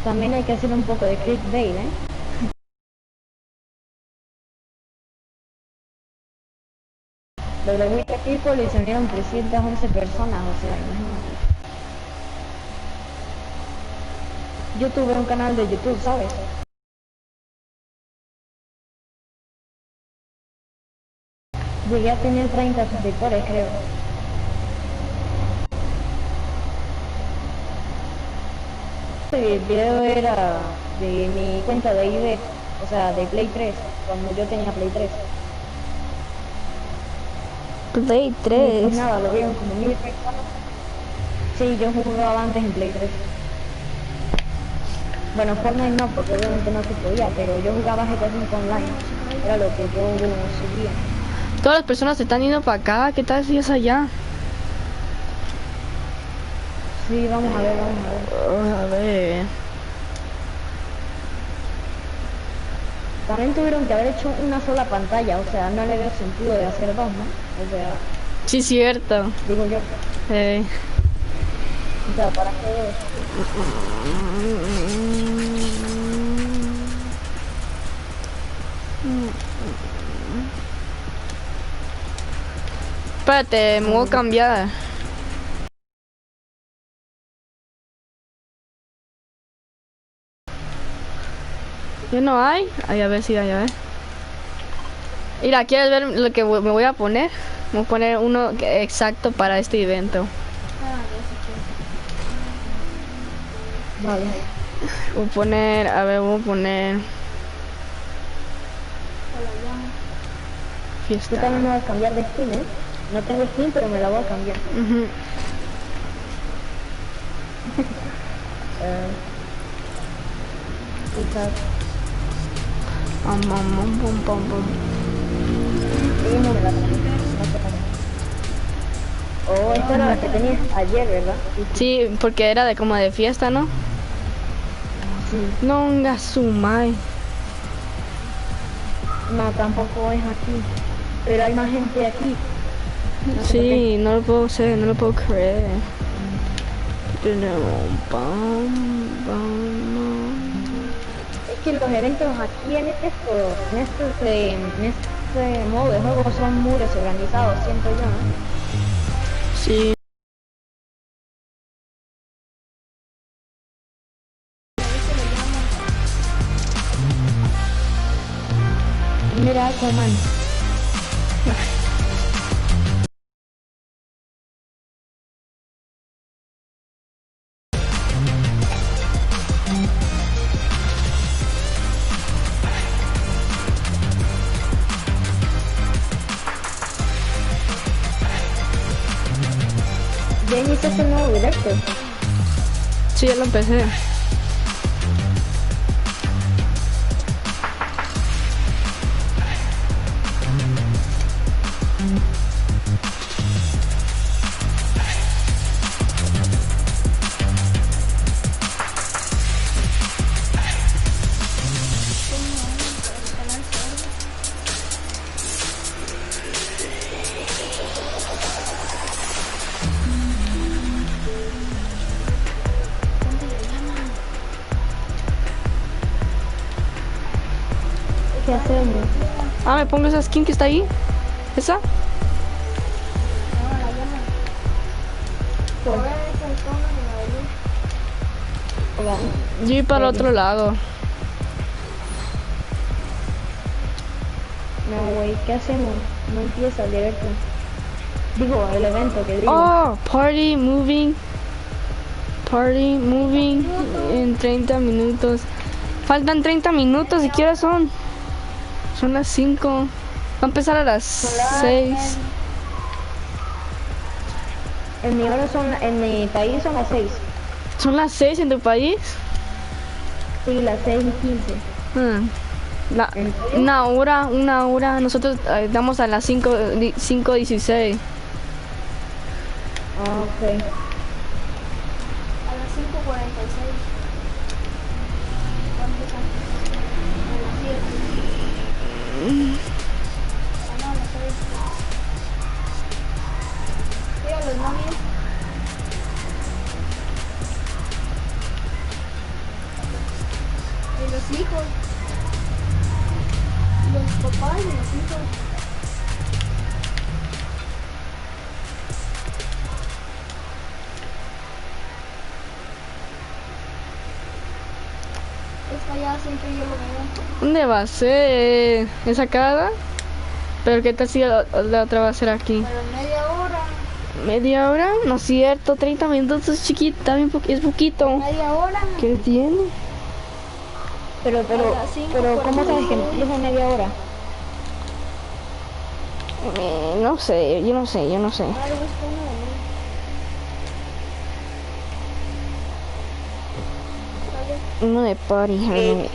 También hay que hacer un poco de clickbait, ¿eh? Los de Wiki People y se unieron 311 personas, o sea, imagínate. Yo tuve un canal de YouTube, ¿sabes? Llegué a tener 30 suscriptores, creo. El video era de mi cuenta de ID, o sea, de Play 3, cuando yo tenía Play 3. Play Y pues 3. nada, lo vieron como 1000 personas. Sí, yo jugaba antes en Play 3. Bueno, Fortnite no, porque obviamente no se podía, pero yo jugaba GTA 5 online. Era lo que yo subía. Todas las personas se están yendo para acá. ¿Qué tal si es allá? Sí, vamos a ver, vamos a ver. A ver. También tuvieron que haber hecho una sola pantalla, o sea, no le veo sentido de hacer dos, ¿no? O sea, Sí, cierto. digo yo. Eh. O sea, ¿para qué? Espérate, me voy a cambiar. ¿Ya no hay? Ay, a ver si hay, a ver. Mira, ¿quieres ver lo que me voy a poner? Me voy a poner uno exacto para este evento. Vale. Voy a poner, a ver, voy a poner... Yo Fiesta. también me voy a cambiar de skin, ¿eh? No tengo skin, pero me la voy a cambiar. Ujú. Quizás. Pum, pum, pum, pum. Sí, no me la cambié. No sé cómo. Oh, esta era la que tenías ayer, ¿verdad? Sí, Sí, porque era de como de fiesta, ¿no? sí. No, gasumai. No, tampoco es aquí. Pero hay más gente aquí. No sé por qué. Sí, no lo puedo hacer, no lo puedo creer. Es que los eventos aquí en este modo de juego son muy desorganizados, siento yo, ¿no? Sí. Mira, Aquaman. Ya iniciaste el nuevo directo. Sí, ya lo empecé. ¿Qué hacemos? Ah, me pongo esa skin que está ahí. ¿Esa? Pues, hola. Yo voy para el otro lado. No, güey, ¿qué hacemos? No empieza el directo. Digo, el evento que digo. Oh, party moving. Party moving en 30 minutos. Faltan 30 minutos, siquiera son. Son las 5. Va a empezar a las 6. En mi país son las 6. ¿Son las 6 en tu país? Sí, las 6:15. Una hora. Nosotros damos a las 5:16. Ah, ok. A las 5:46. A las 7. Ah, no, a las 6. Sí, a los 9. igual, me lo quito. Esta ya siempre yo lo veo. ¿Dónde va a ser? ¿Esa cara? Pero qué tal si la otra va a ser aquí. Pero en media hora. ¿Media hora? No es cierto, 30 minutos es chiquita, bien es poquito. Media hora. ¿Qué tiene? Pero, A las 5, pero, ¿cómo sabes que 45? empieza en media hora? No sé, yo no sé. Claro, busca uno de ley. Uno de party.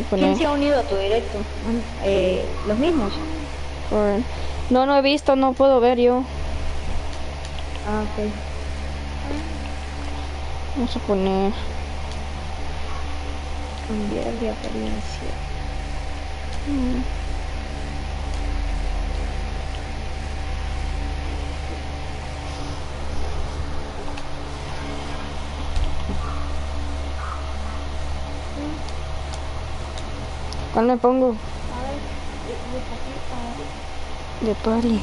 ¿Quién se ha unido a tu directo? Los mismos. No, no he visto, no puedo ver yo. Ah, ok. Vamos a poner. Cambiar de apariencia. ¿Cuál me pongo? A ver, despacito. De party.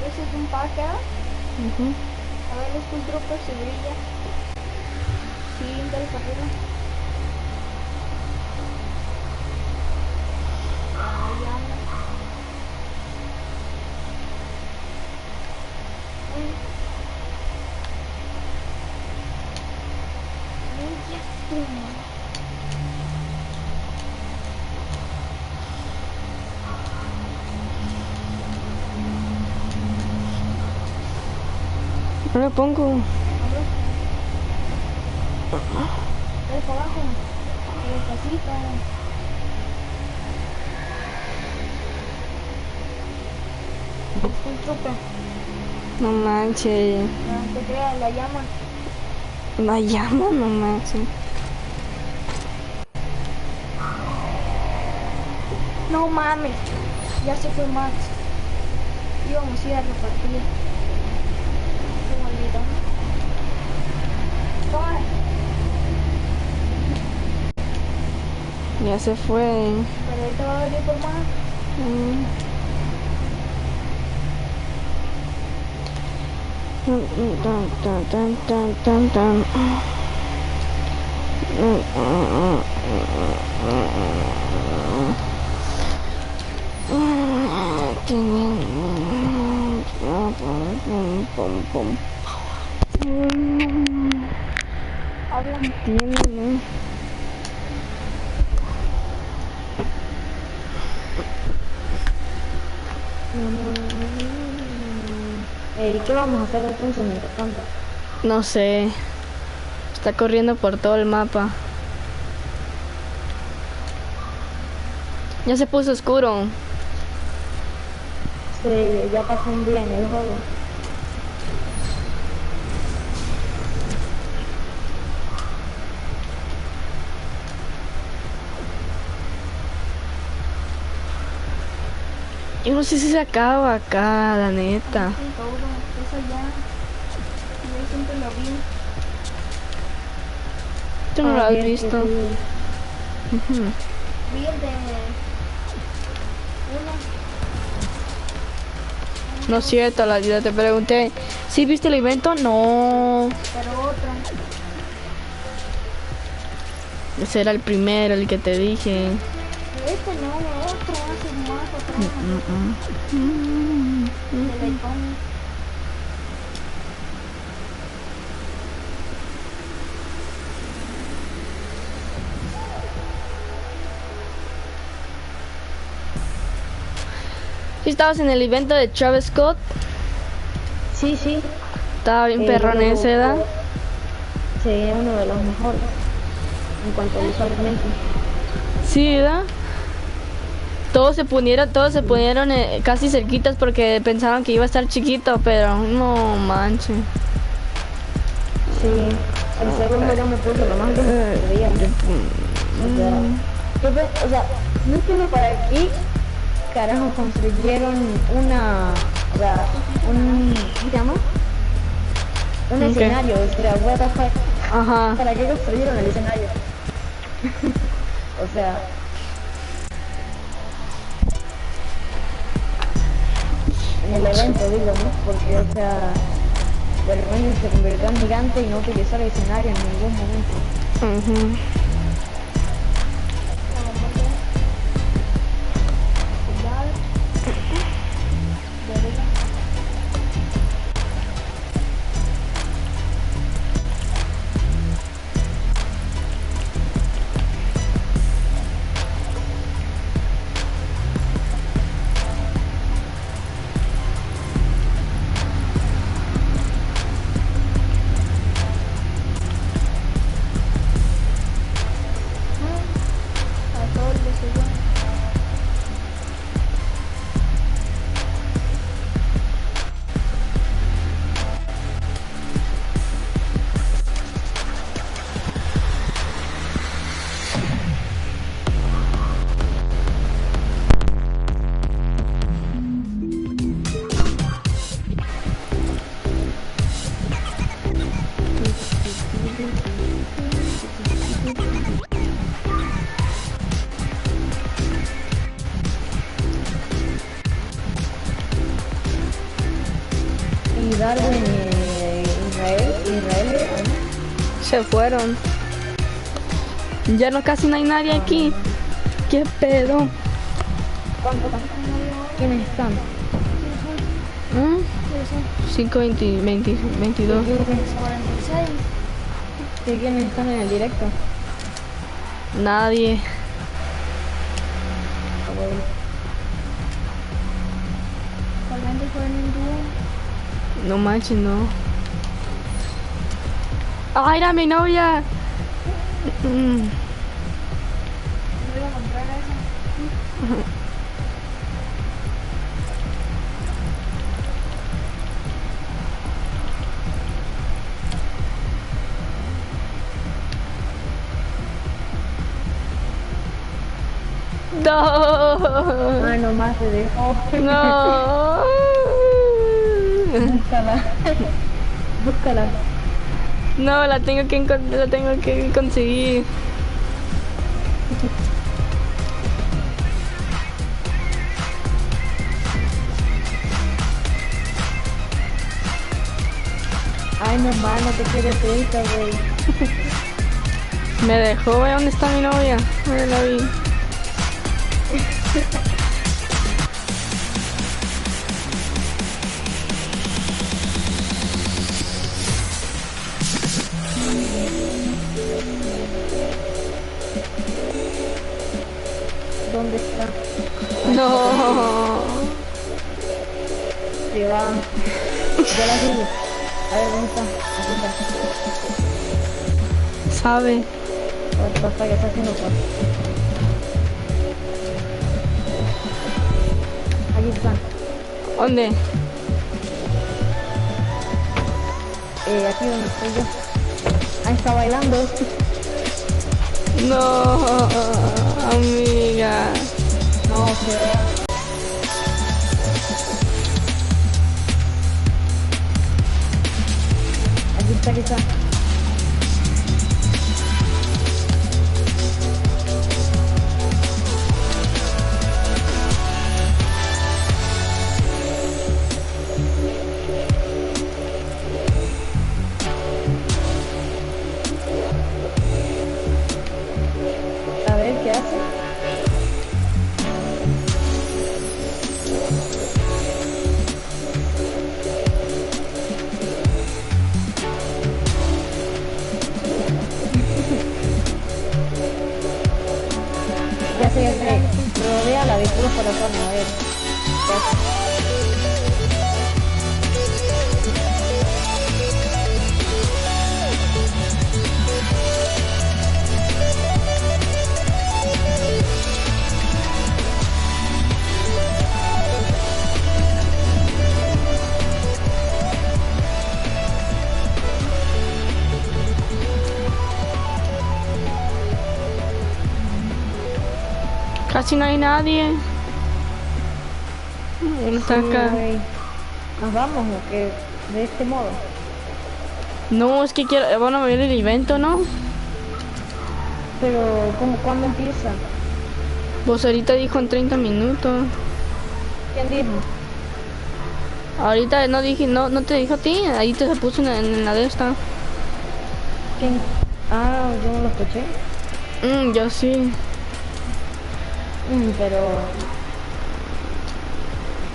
Ese es un parque. A ver, los full troopers se brilla. Sí, dale para arriba. Ahí anda. Ya estuvo. No me pongo. Dale para abajo. Despacito. Full trooper. No manches. No te creas, la llama. La llama, no manches. No mames. Ya se fue Max. Íbamos a ir a repartir. Qué maldito. Toma. Ya se fue. Pero ahorita va a venir por más. Habla. ¿Y qué vamos a hacer entonces mientras tanto? No sé. Está corriendo por todo el mapa. Ya se puso oscuro. Sí, ya pasó un día en el juego. Yo no sé si se acaba acá, la neta. Sí, todo. Eso ya. Yo siempre lo vi. Tú no lo Ah, has bien, visto. sí. Vi el de uno. No es cierto, la vida te pregunté. ¿Sí viste el evento? No. Pero otro. Ese era el primero, el que te dije. Este no, otro hace más atrás. De la icónica. ¿Sí estabas en el evento de Travis Scott? Sí, sí. Estaba bien perrón ese, ¿verdad? Sí, es uno de los mejores en cuanto a visualmente. Sí, ¿verdad? Todos se ponieron casi cerquitas porque pensaban que iba a estar chiquito, pero no manches. Sí, el segundo ya me puso lo más lejos que podía. O sea, no entiendo para qué carajo construyeron o sea, ¿cómo se llama? Un ¿Un qué? escenario, o sea, what the fuck. Ajá. ¿Para qué construyeron el escenario? O sea, el evento, digo, ¿no? Porque, o sea, de repente se convirtió en gigante y no utilizó el escenario en ningún momento. Ujú. Y Darwin y Israel, ¿no? Se fueron. Ya no casi no hay nadie aquí. ¿Qué pedo? ¿Cuántos? ¿Quiénes están? 5, 20, 20, 22. ¿Quiénes están en el directo? Nadie. No manches, no. ¡Ay, era mi novia! No. Ay, nomás te dejo. No. Búscala. Búscala. No, la tengo que conseguir. Ay, nomás, no te quieres prisa, güey. Me dejó, güey. ¿Dónde está mi novia? No la vi. ¿Dónde está? No. Se va. Ya la sigo. A ver, ¿dónde está? Aquí está. Sabe. Papá, ¿qué está haciendo? Aquí está. ¿Dónde? Aquí donde estoy yo. Ahí está bailando. No, amiga. No, se va. Aquí está. A ver, ¿qué hace? Ya sé. Rodea la aventura por la zona, a ver. ¿Qué hace? Casi no hay nadie. Uno está acá. Güey. ¿Nos vamos o qué? De este modo. No, es que quiero. Van a ver el evento, ¿no? Pero, ¿cuándo empieza? Vos ahorita dijo en 30 minutos. ¿Quién dijo? Ahorita no dije, no te dijo a ti, ahí te se puso en la de esta. ¿Quién? Ah, yo no lo escuché. Yo sí.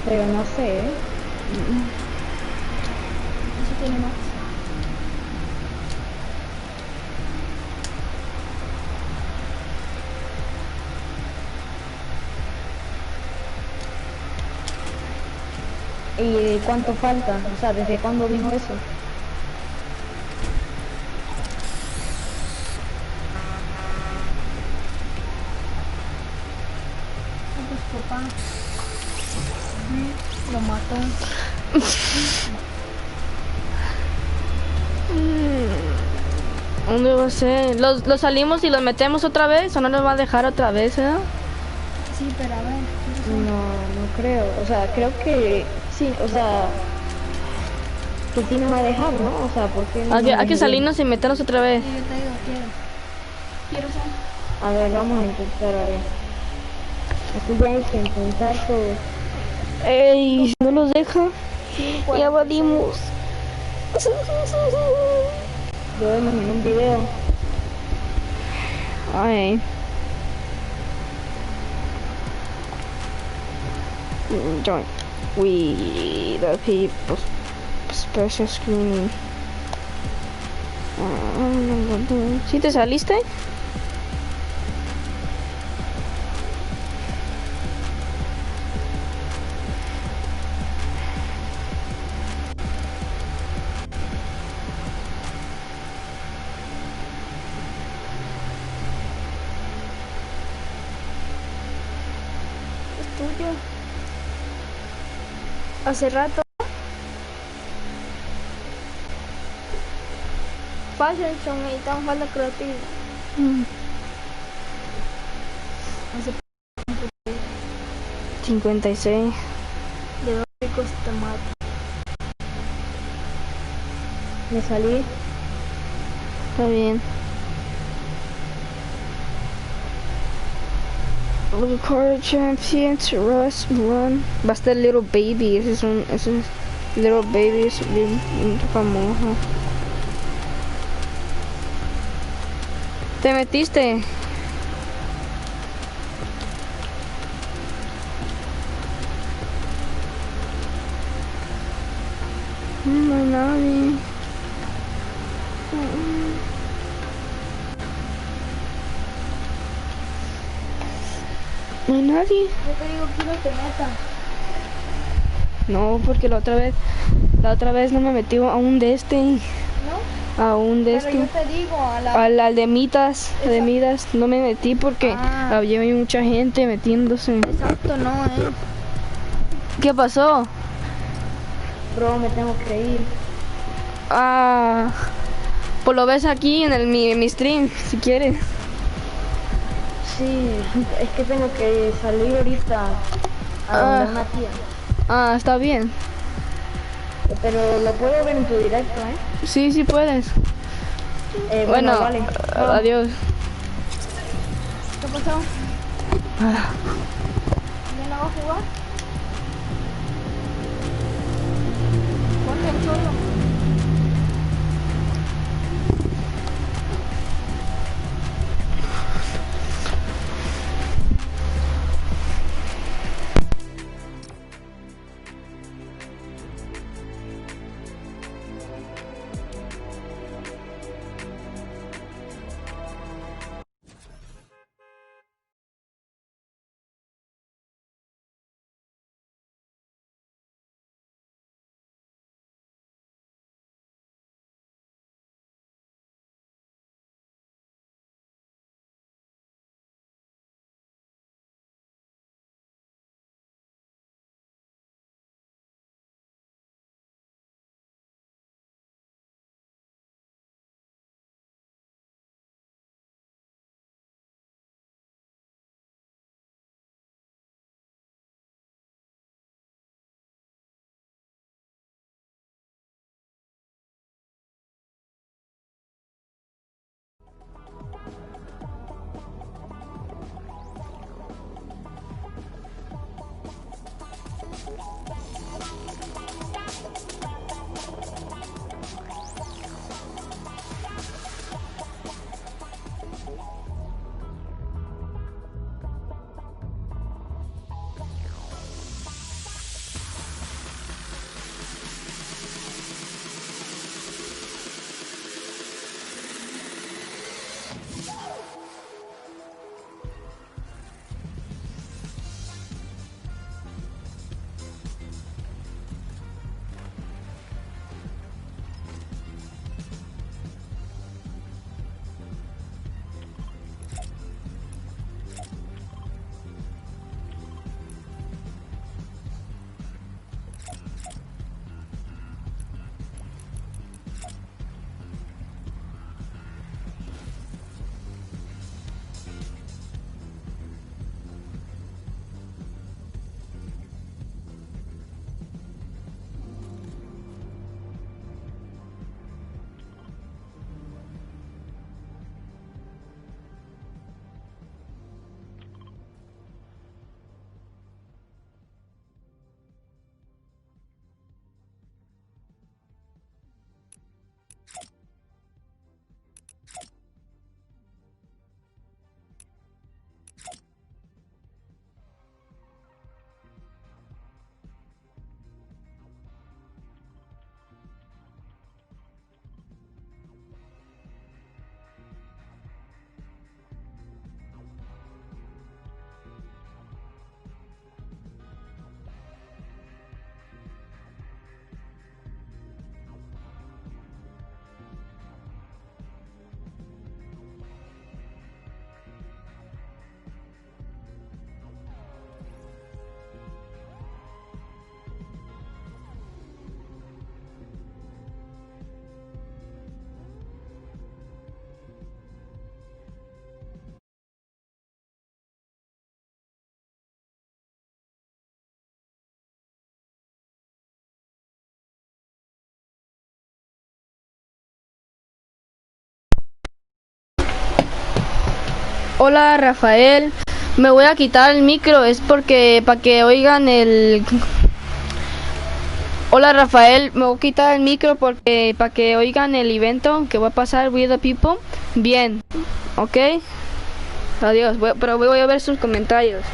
Pero no sé, ¿eh? Eso tiene más. ¿Y cuánto falta? O sea, ¿desde cuándo dijo eso? Pues papá. Lo mató. ¿Dónde va a ser? ¿Los salimos y los metemos otra vez o no nos va a dejar otra vez, eh? Sí, pero a ver. No creo. O sea, creo que sí, o sea, que sí nos va a dejar, ¿no? O sea, ¿por qué no nos Hay que deja salirnos y meternos otra vez. Sí, yo te digo, quiero ser. bien? A ver, vamos a intentar, a ver. Aquí ya hay que intentar todo. Ey, si no los deja, ya valimos. Lo vemos en un video. Ay. Join. We the people special screening. ¿Sí te saliste? Es tuyo. Hace rato. Fácil, son necesitamos falta creativa. Hace 56. de dos ricos te mato. Me salí. Está bien. Record Champions Rush Run. Va a estar Little Baby. Ese es Little Baby es bien famoso. ¿Te metiste? No hay nadie. No hay nadie. Yo te digo que no te metas. No, porque la otra vez no me metí a un de este. ¿No? A un de Pero yo este. te digo, Al de Mitas. De Midas. No me metí porque había mucha gente metiéndose. Exacto, no, ¿Qué pasó? Bro, me tengo que ir. Pues lo ves aquí en mi stream, si quieres. Sí, es que tengo que salir ahorita a donde una tía. Está bien. Pero lo puedo ver en tu directo, ¿eh? Sí, puedes. Bueno, vale. Adiós. ¿Qué pasó? ¿Ya no va a jugar? Ponte el solo. Hola Rafael, me voy a quitar el micro, es porque para que oigan el... Hola Rafael, me voy a quitar el micro porque para que oigan el evento que va a pasar with the people. Bien, ¿ok? Adiós, pero voy a ver sus comentarios.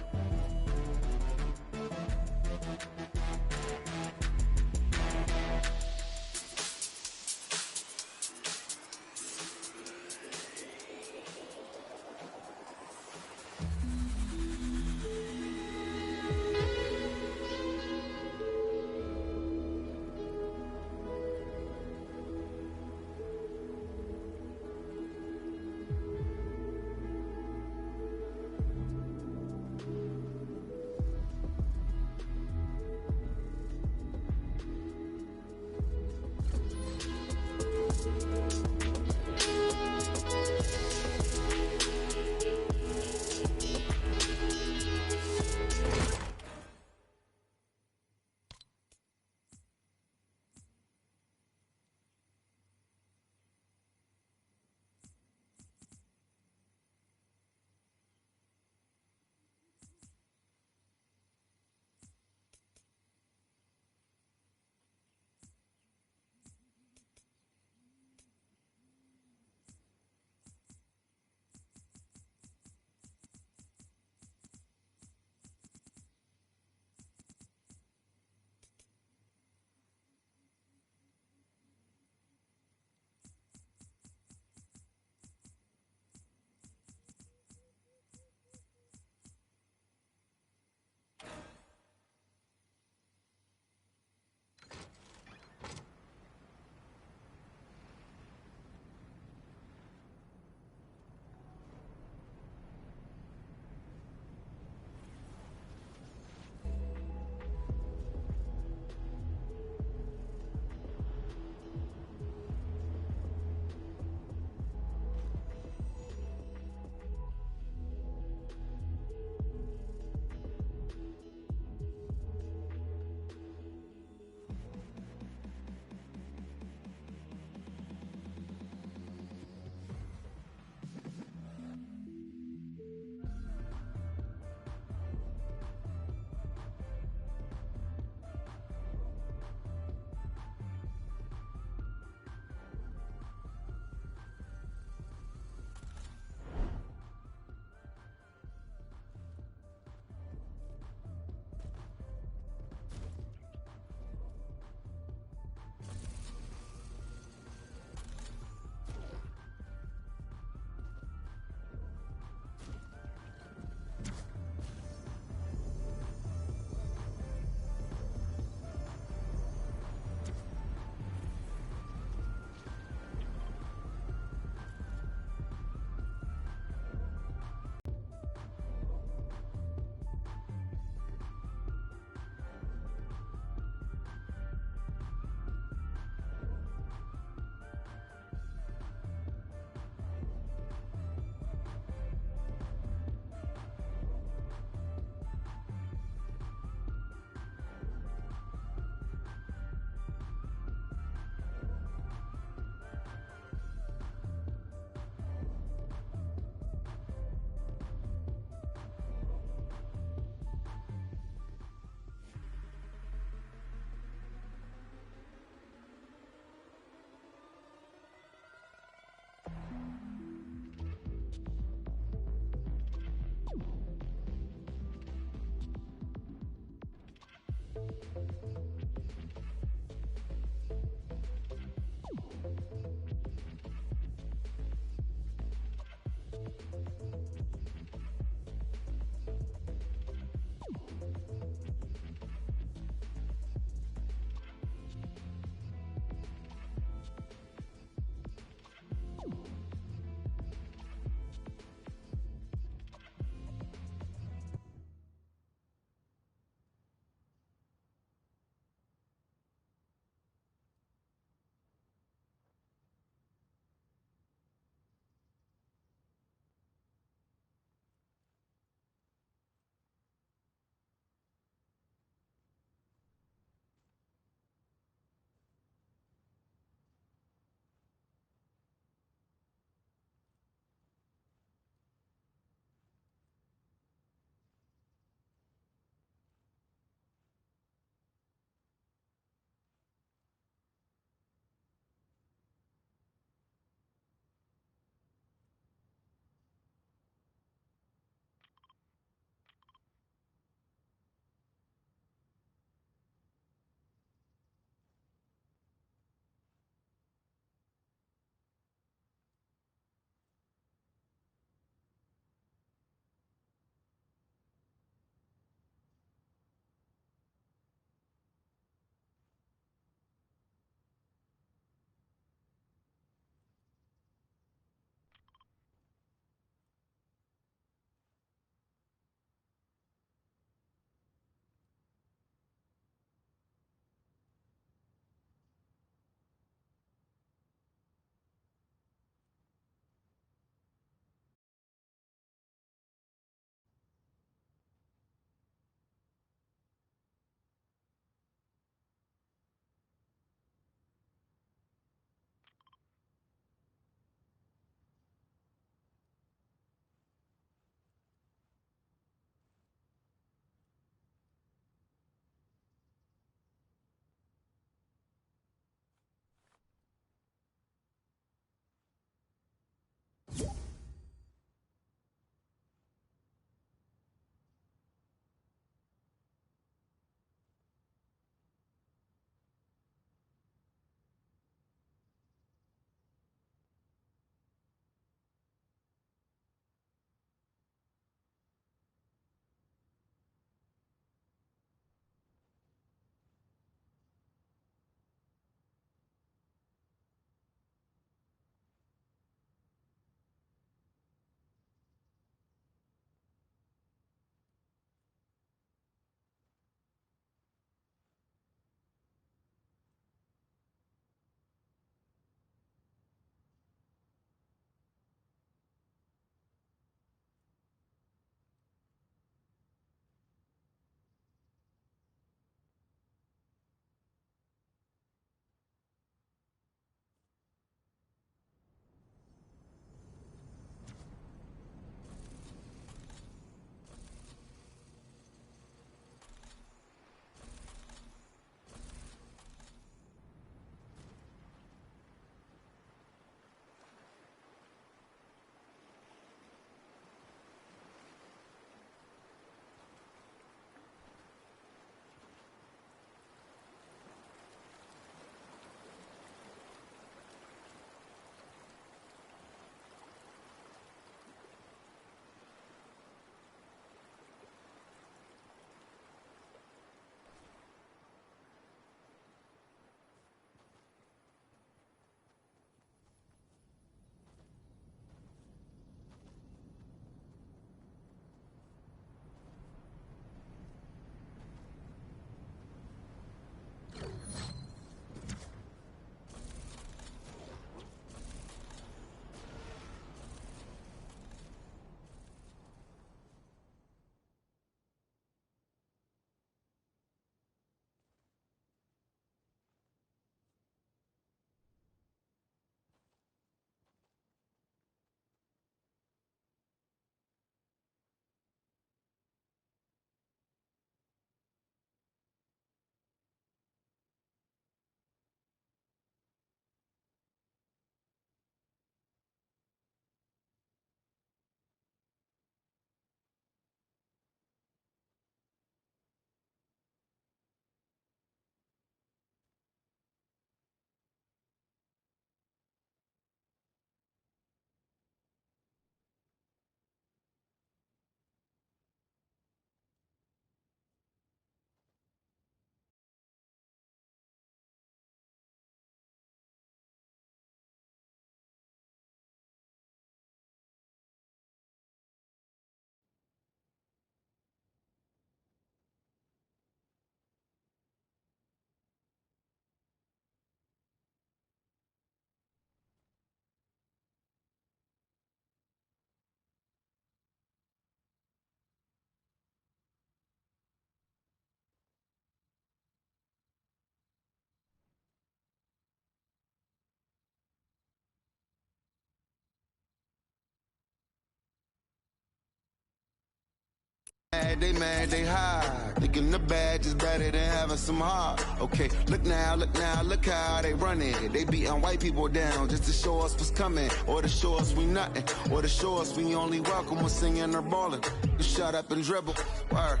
mad, they high. Thinking the bad is better than having some heart. Okay, look now, look how they running. They beating white people down just to show us what's coming. Or to show us we nothing. Or to show us we only welcome when singing or balling. You shut up and dribble. Word.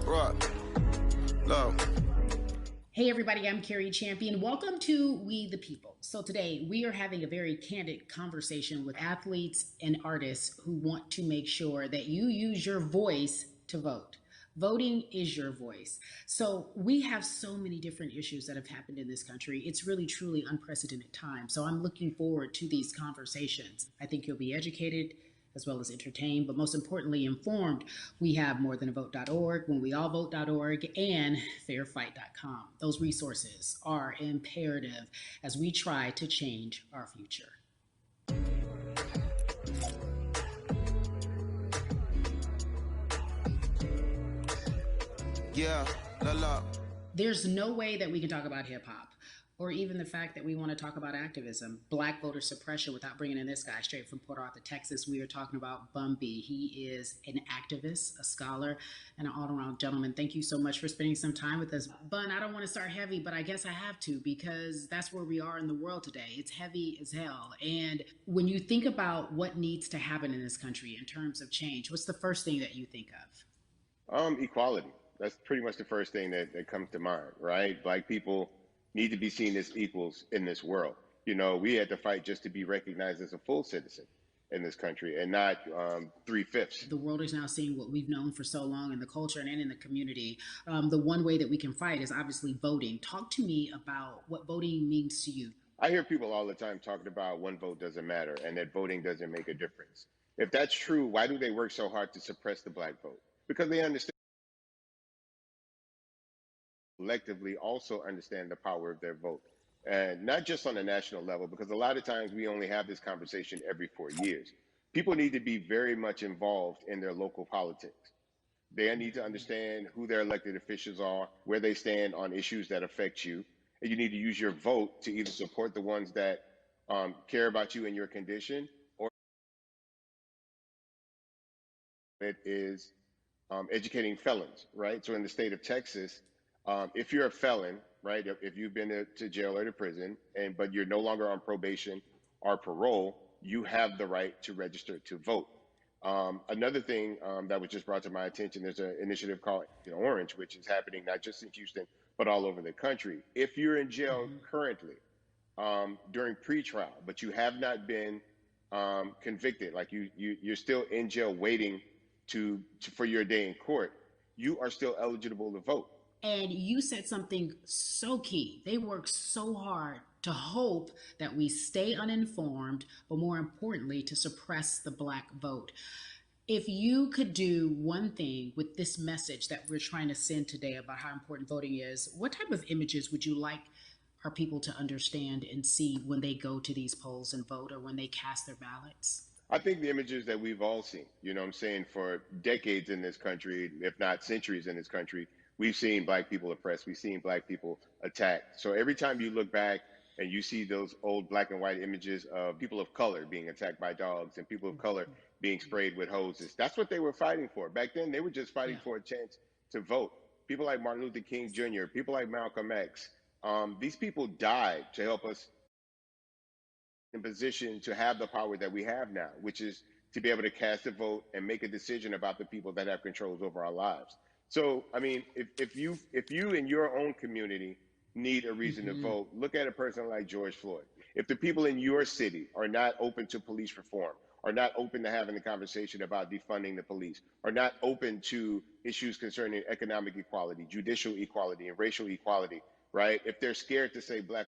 Rock. Love. Hey everybody, I'm Carrie Champion. Welcome to We the People. So today we are having a very candid conversation with athletes and artists who want to make sure that you use your voice to vote. Voting is your voice. So we have so many different issues that have happened in this country. It's really, truly unprecedented time. So I'm looking forward to these conversations. I think you'll be educated as well as entertained, but most importantly, informed. We have morethanavote.org, whenweallvote.org, and fairfight.com. Those resources are imperative as we try to change our future. Yeah, la la. There's no way that we can talk about hip hop or even the fact that we want to talk about activism, black voter suppression, without bringing in this guy straight from Port Arthur, Texas. We are talking about Bun B. He is an activist, a scholar, and an all-around gentleman. Thank you so much for spending some time with us. Bun, I don't want to start heavy, but I guess I have to because that's where we are in the world today. It's heavy as hell. And when you think about what needs to happen in this country in terms of change, what's the first thing that you think of? Equality. That's pretty much the first thing that comes to mind, right? Black people need to be seen as equals in this world. You know, we had to fight just to be recognized as a full citizen in this country and not 3/5. The world is now seeing what we've known for so long in the culture and in the community. The one way that we can fight is obviously voting. Talk to me about what voting means to you. I hear people all the time talking about one vote doesn't matter and that voting doesn't make a difference. If that's true, why do they work so hard to suppress the black vote? Because they understand collectively also understand the power of their vote. And not just on a national level, because a lot of times we only have this conversation every 4 years. People need to be very much involved in their local politics. They need to understand who their elected officials are, where they stand on issues that affect you. And you need to use your vote to either support the ones that care about you and your condition, or it is educating felons, right? So in the state of Texas, if you're a felon, right, if you've been to jail or to prison, but you're no longer on probation or parole, you have the right to register to vote. Another thing that was just brought to my attention, there's an initiative called Orange, which is happening not just in Houston, but all over the country. If you're in jail currently during pretrial, but you have not been convicted, like you're still in jail waiting for your day in court, you are still eligible to vote. And you said something so key. They work so hard to hope that we stay uninformed, but more importantly, to suppress the black vote. If you could do one thing with this message that we're trying to send today about how important voting is, what type of images would you like our people to understand and see when they go to these polls and vote or when they cast their ballots? I think the images that we've all seen, you know what I'm saying, for decades in this country, if not centuries in this country, we've seen black people oppressed. We've seen black people attacked. So every time you look back and you see those old black and white images of people of color being attacked by dogs and people of color being sprayed with hoses, that's what they were fighting for. Back then, they were just fighting for a chance to vote. People like Martin Luther King Jr., people like Malcolm X, these people died to help us in position to have the power that we have now, which is to be able to cast a vote and make a decision about the people that have controls over our lives. So, I mean, if you in your own community need a reason to vote, look at a person like George Floyd. If the people in your city are not open to police reform, are not open to having a conversation about defunding the police, are not open to issues concerning economic equality, judicial equality, and racial equality, right? If they're scared to say black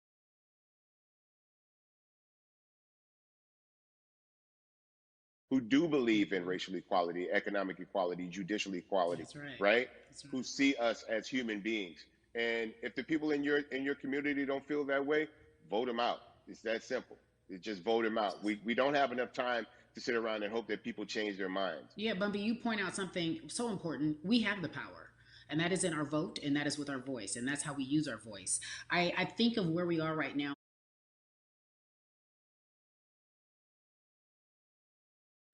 who do believe in racial equality, economic equality, judicial equality, right? Who see us as human beings. And if the people in your community don't feel that way, vote them out. It's that simple. It's just vote them out. We don't have enough time to sit around and hope that people change their minds. Yeah, Bumby, you point out something so important. We have the power. And that is in our vote, and that is with our voice, and that's how we use our voice. I think of where we are right now.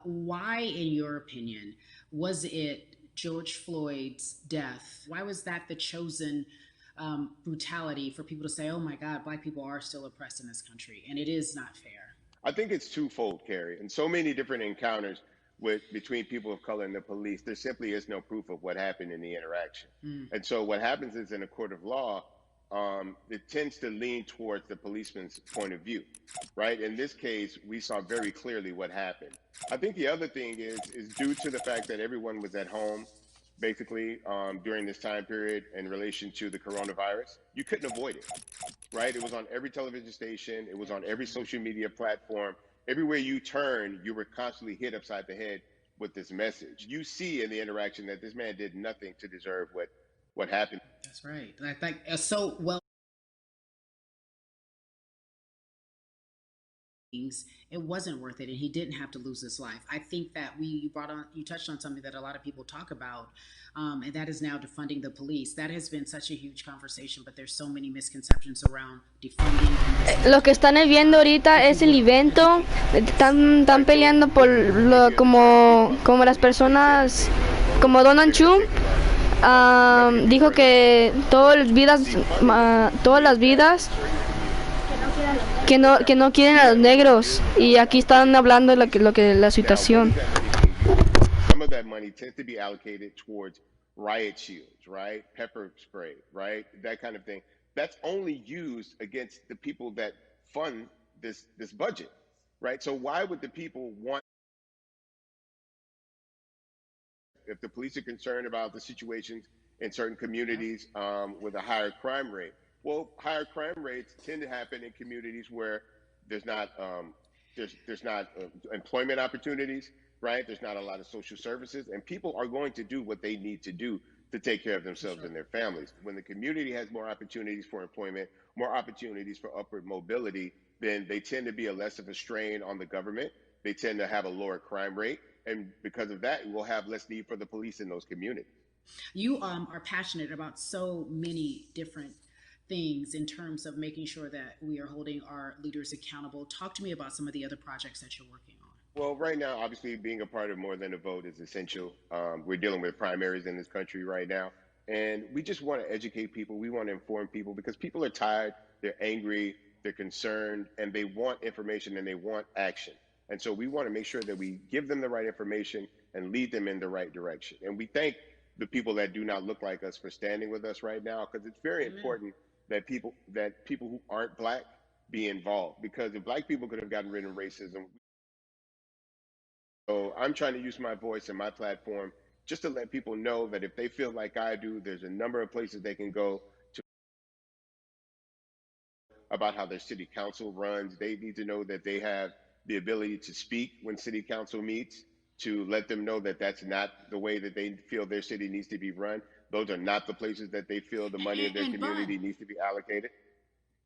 Why, in your opinion, was it George Floyd's death? Why was that the chosen brutality for people to say, oh my God, Black people are still oppressed in this country? And it is not fair. I think it's twofold, Carrie. In so many different encounters with between people of color and the police, there simply is no proof of what happened in the interaction. And so what happens is in a court of law, it tends to lean towards the policeman's point of view, right? In this case, we saw very clearly what happened. I think the other thing is due to the fact that everyone was at home, basically during this time period in relation to the coronavirus. You couldn't avoid it, right? It was on every television station. It was on every social media platform. Everywhere you turn, you were constantly hit upside the head with this message. You see in the interaction that this man did nothing to deserve what happened. That's right. Like so well. It wasn't worth it, and he didn't have to lose his life. I think that you touched on something that a lot of people talk about, and that is now defunding the police. That has been such a huge conversation, but there's so many misconceptions around defunding. Lo que están viendo ahorita es el evento. Están peleando por como las personas, como Donald Trump dijo que todas las vidas que no quieren a los negros, y aquí están hablando de lo que la situación. Some of that money tends to be allocated towards riot shields, right? Pepper spray, right? That kind of thing. That's only used against the people that fund this budget, right? So why would the people want, if the police are concerned about the situations in certain communities with a higher crime rate? Well, higher crime rates tend to happen in communities where there's not employment opportunities, right? There's not a lot of social services, and people are going to do what they need to do to take care of themselves and their families. When the community has more opportunities for employment, more opportunities for upward mobility, then they tend to be less of a strain on the government. They tend to have a lower crime rate, and because of that, we'll have less need for the police in those communities. You are passionate about so many different things in terms of making sure that we are holding our leaders accountable. Talk to me about some of the other projects that you're working on. Well, right now, obviously, being a part of More Than a Vote is essential. We're dealing with primaries in this country right now, and we just want to educate people. We want to inform people because people are tired, they're angry, they're concerned, and they want information and they want action. And so we want to make sure that we give them the right information and lead them in the right direction. And we thank the people that do not look like us for standing with us right now, because it's very important that people who aren't Black be involved, because if Black people could have gotten rid of racism. So I'm trying to use my voice and my platform just to let people know that if they feel like I do, there's a number of places they can go to about how their city council runs. They need to know that they have the ability to speak when city council meets, to let them know that that's not the way that they feel their city needs to be run. Those are not the places that they feel the money of their community needs to be allocated.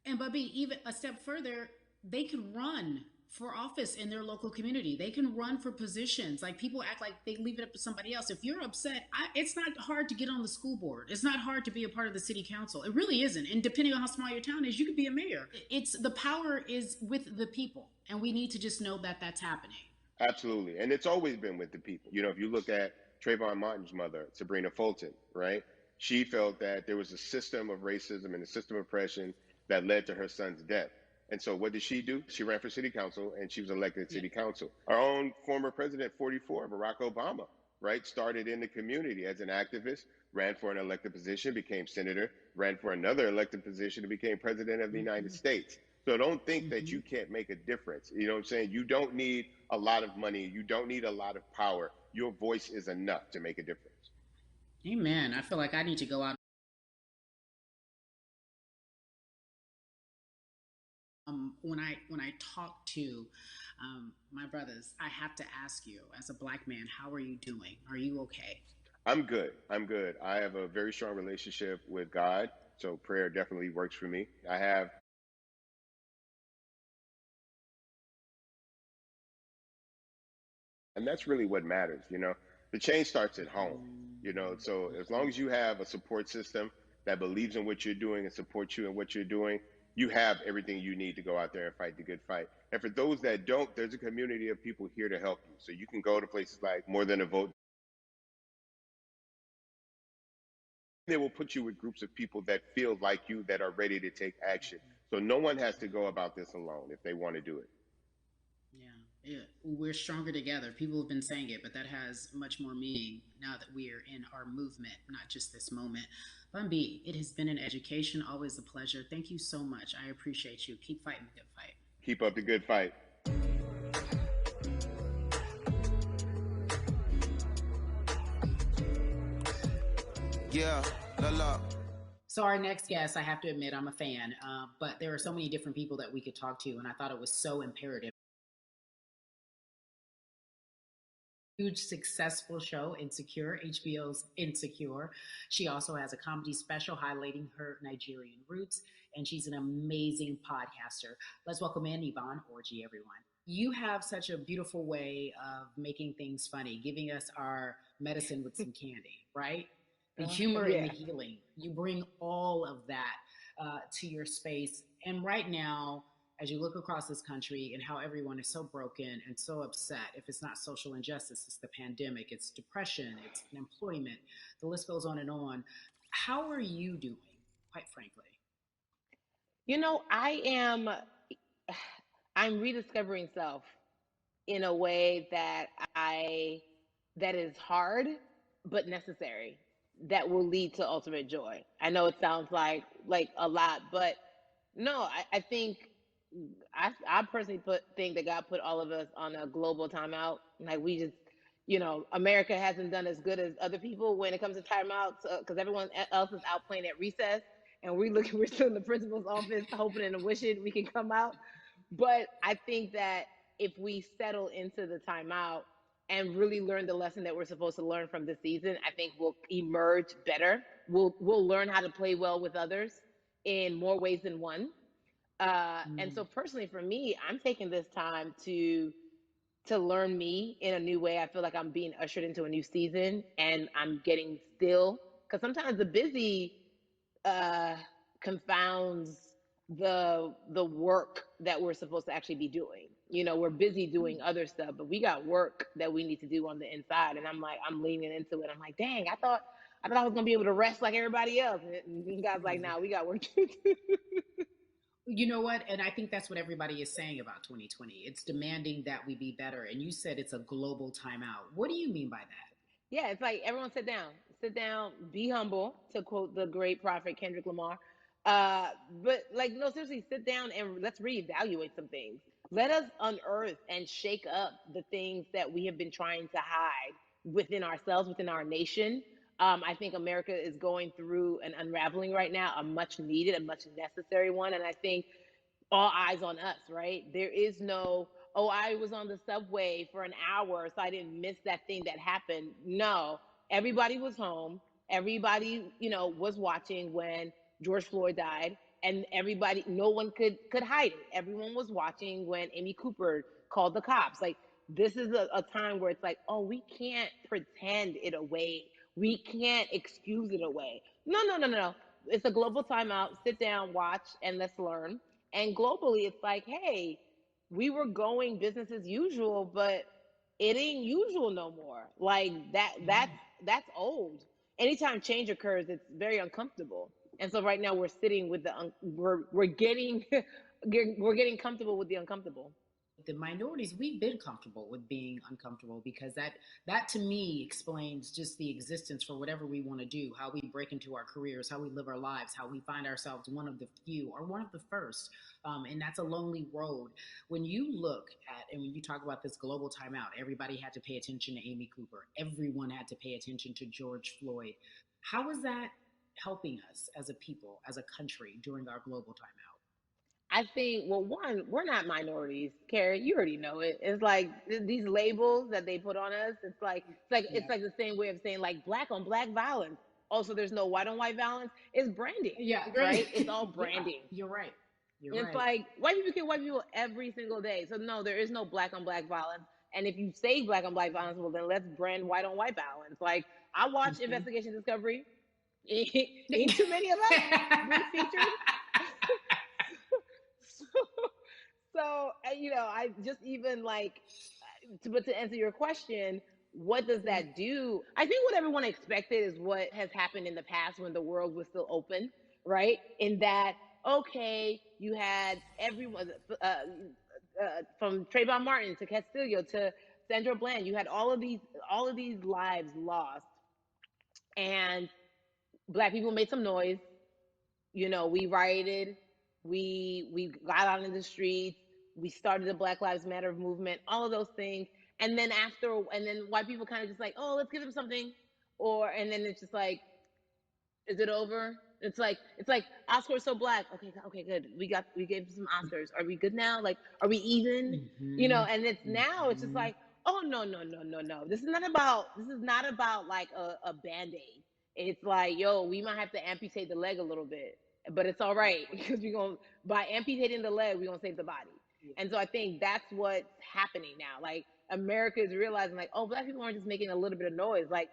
And Bubby, even a step further, they can run for office in their local community. They can run for positions. Like, people act like they leave it up to somebody else. If you're upset, it's not hard to get on the school board. It's not hard to be a part of the city council. It really isn't. And depending on how small your town is, you could be a mayor. It's the power is with the people, and we need to just know that that's happening. Absolutely. And it's always been with the people. You know, if you look at Trayvon Martin's mother, Sabrina Fulton, right? She felt that there was a system of racism and a system of oppression that led to her son's death. And so what did she do? She ran for city council, and she was elected to city council. Our own former president, 44, Barack Obama, right, started in the community as an activist, ran for an elected position, became senator, ran for another elected position, and became president of the United States. So don't think that you can't make a difference. You know what I'm saying? You don't need a lot of money. You don't need a lot of power. Your voice is enough to make a difference. Amen. I feel like I need to go out. When I talk to my brothers, I have to ask you, as a Black man, how are you doing? Are you okay? I'm good. I'm good. I have a very strong relationship with God, so prayer definitely works for me. And that's really what matters, you know. The change starts at home, you know. So as long as you have a support system that believes in what you're doing and supports you in what you're doing, you have everything you need to go out there and fight the good fight. And for those that don't, there's a community of people here to help you. So you can go to places like More Than a Vote. They will put you with groups of people that feel like you, that are ready to take action. So no one has to go about this alone if they want to do it. Yeah, we're stronger together. People have been saying it, but that has much more meaning now that we are in our movement, not just this moment. Bumby, it has been an education, always a pleasure. Thank you so much. I appreciate you. Keep fighting the good fight. Keep up the good fight. Yeah, la la. So our next guest, I have to admit, I'm a fan, but there are so many different people that we could talk to, and I thought it was so imperative. Huge successful show, Insecure, HBO's Insecure. She also has a comedy special highlighting her Nigerian roots, and she's an amazing podcaster. Let's welcome in Yvonne Orji, everyone. You have such a beautiful way of making things funny, giving us our medicine with some candy, right? The humor and the healing. You bring all of that to your space. And right now, as you look across this country and how everyone is so broken and so upset, if it's not social injustice, it's the pandemic, it's depression, it's unemployment, the list goes on and on. How are you doing, quite frankly? You know, I'm rediscovering self in a way that is hard but necessary, that will lead to ultimate joy. I know it sounds like a lot, but no, I think I personally think that God put all of us on a global timeout. Like we just, America hasn't done as good as other people when it comes to timeouts, because everyone else is out playing at recess, and we're still in the principal's office hoping and wishing we can come out. But I think that if we settle into the timeout and really learn the lesson that we're supposed to learn from this season, I think we'll emerge better. We'll learn how to play well with others in more ways than one. And so personally for me, I'm taking this time to learn me in a new way. I feel like I'm being ushered into a new season, and I'm getting still, because sometimes the busy confounds the work that we're supposed to actually be doing. We're busy doing other stuff, but we got work that we need to do on the inside. And I'm leaning into it. I'm like, dang, I thought I was gonna be able to rest like everybody else. And God's like, nah, we got work to do. You know what? And I think that's what everybody is saying about 2020. It's demanding that we be better. And you said it's a global timeout. What do you mean by that? Yeah, it's like everyone sit down, be humble, to quote the great prophet Kendrick Lamar. But like, no, seriously, sit down and let's reevaluate some things. Let us unearth and shake up the things that we have been trying to hide within ourselves, within our nation. I think America is going through an unraveling right now, a much needed, a much necessary one. And I think all eyes on us, right? There is no, oh, I was on the subway for an hour, so I didn't miss that thing that happened. No, everybody was home. Everybody, was watching when George Floyd died, and everybody, no one could hide it. Everyone was watching when Amy Cooper called the cops. Like, this is a time where it's like, oh, we can't pretend it away. We can't excuse it away. No, no, no, no, no. It's a global timeout. Sit down, watch, and let's learn. And globally, it's like, hey, we were going business as usual, but it ain't usual no more. Like that's old. Anytime change occurs, it's very uncomfortable. And so right now we're sitting with we're getting we're getting comfortable with the uncomfortable. The minorities, we've been comfortable with being uncomfortable, because that to me explains just the existence for whatever we want to do, how we break into our careers, how we live our lives, how we find ourselves one of the few or one of the first. And that's a lonely road. When you look at, and when you talk about this global timeout, everybody had to pay attention to Amy Cooper, everyone had to pay attention to George Floyd. How is that helping us as a people, as a country, during our global timeout? I think, well, one, we're not minorities, Carrie. You already know it. It's like these labels that they put on us. It's like the same way of saying like black on black violence. Also, there's no white on white violence. It's branding. Yeah, right. It's all branding. Yeah, you're right. It's like white people kill white people every single day. So no, there is no black on black violence. And if you say black on black violence, well then let's brand white on white violence. Like I watch Investigation Discovery. Ain't too many of us being featured. So, I just even like, but to answer your question, what does that do? I think what everyone expected is what has happened in the past when the world was still open, right? In that, okay, you had everyone from Trayvon Martin to Castillo to Sandra Bland. You had all of these lives lost, and Black people made some noise. We rioted, we got out in the streets, we started the Black Lives Matter movement, all of those things. And then white people kind of just like, oh, let's give them something. And then it's just like, is it over? It's like Oscar so black. Okay, good. We gave some Oscars. Are we good now? Like, are we even? And it's now it's just like, oh no, no, no, no, no. This is not about like a band-aid. It's like, yo, we might have to amputate the leg a little bit, but it's all right because we're gonna by amputating the leg, we're gonna save the body. And so I think that's what's happening now. Like America is realizing like, oh, Black people aren't just making a little bit of noise. Like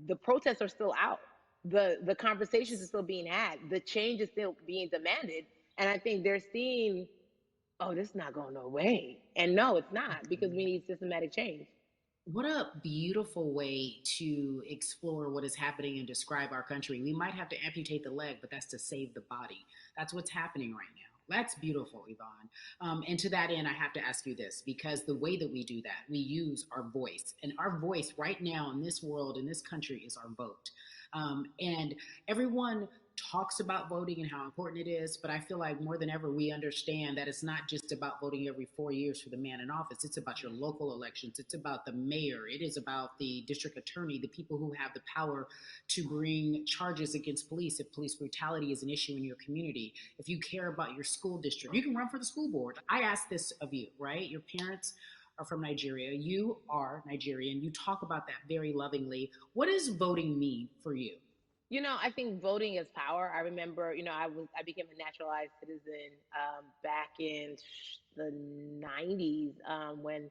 the protests are still out, the conversations are still being had, the change is still being demanded, and I think they're seeing, oh, this is not going no way, and no, it's not, because we need systematic change. What a beautiful way to explore what is happening and describe our country. We might have to amputate the leg, but that's to save the body. That's what's happening right now. That's beautiful, Yvonne. And to that end, I have to ask you this, because the way that we do that, we use our voice. And our voice right now in this world, in this country, is our vote. And everyone talks about voting and how important it is, but I feel like more than ever we understand that it's not just about voting every 4 years for the man in office. It's about your local elections. It's about the mayor. It is about the district attorney, the people who have the power to bring charges against police if police brutality is an issue in your community. If you care about your school district, you can run for the school board. I ask this of you, right? Your parents are from Nigeria. You are Nigerian. You talk about that very lovingly. What does voting mean for you? I think voting is power. I remember, I became a naturalized citizen back in the '90s when,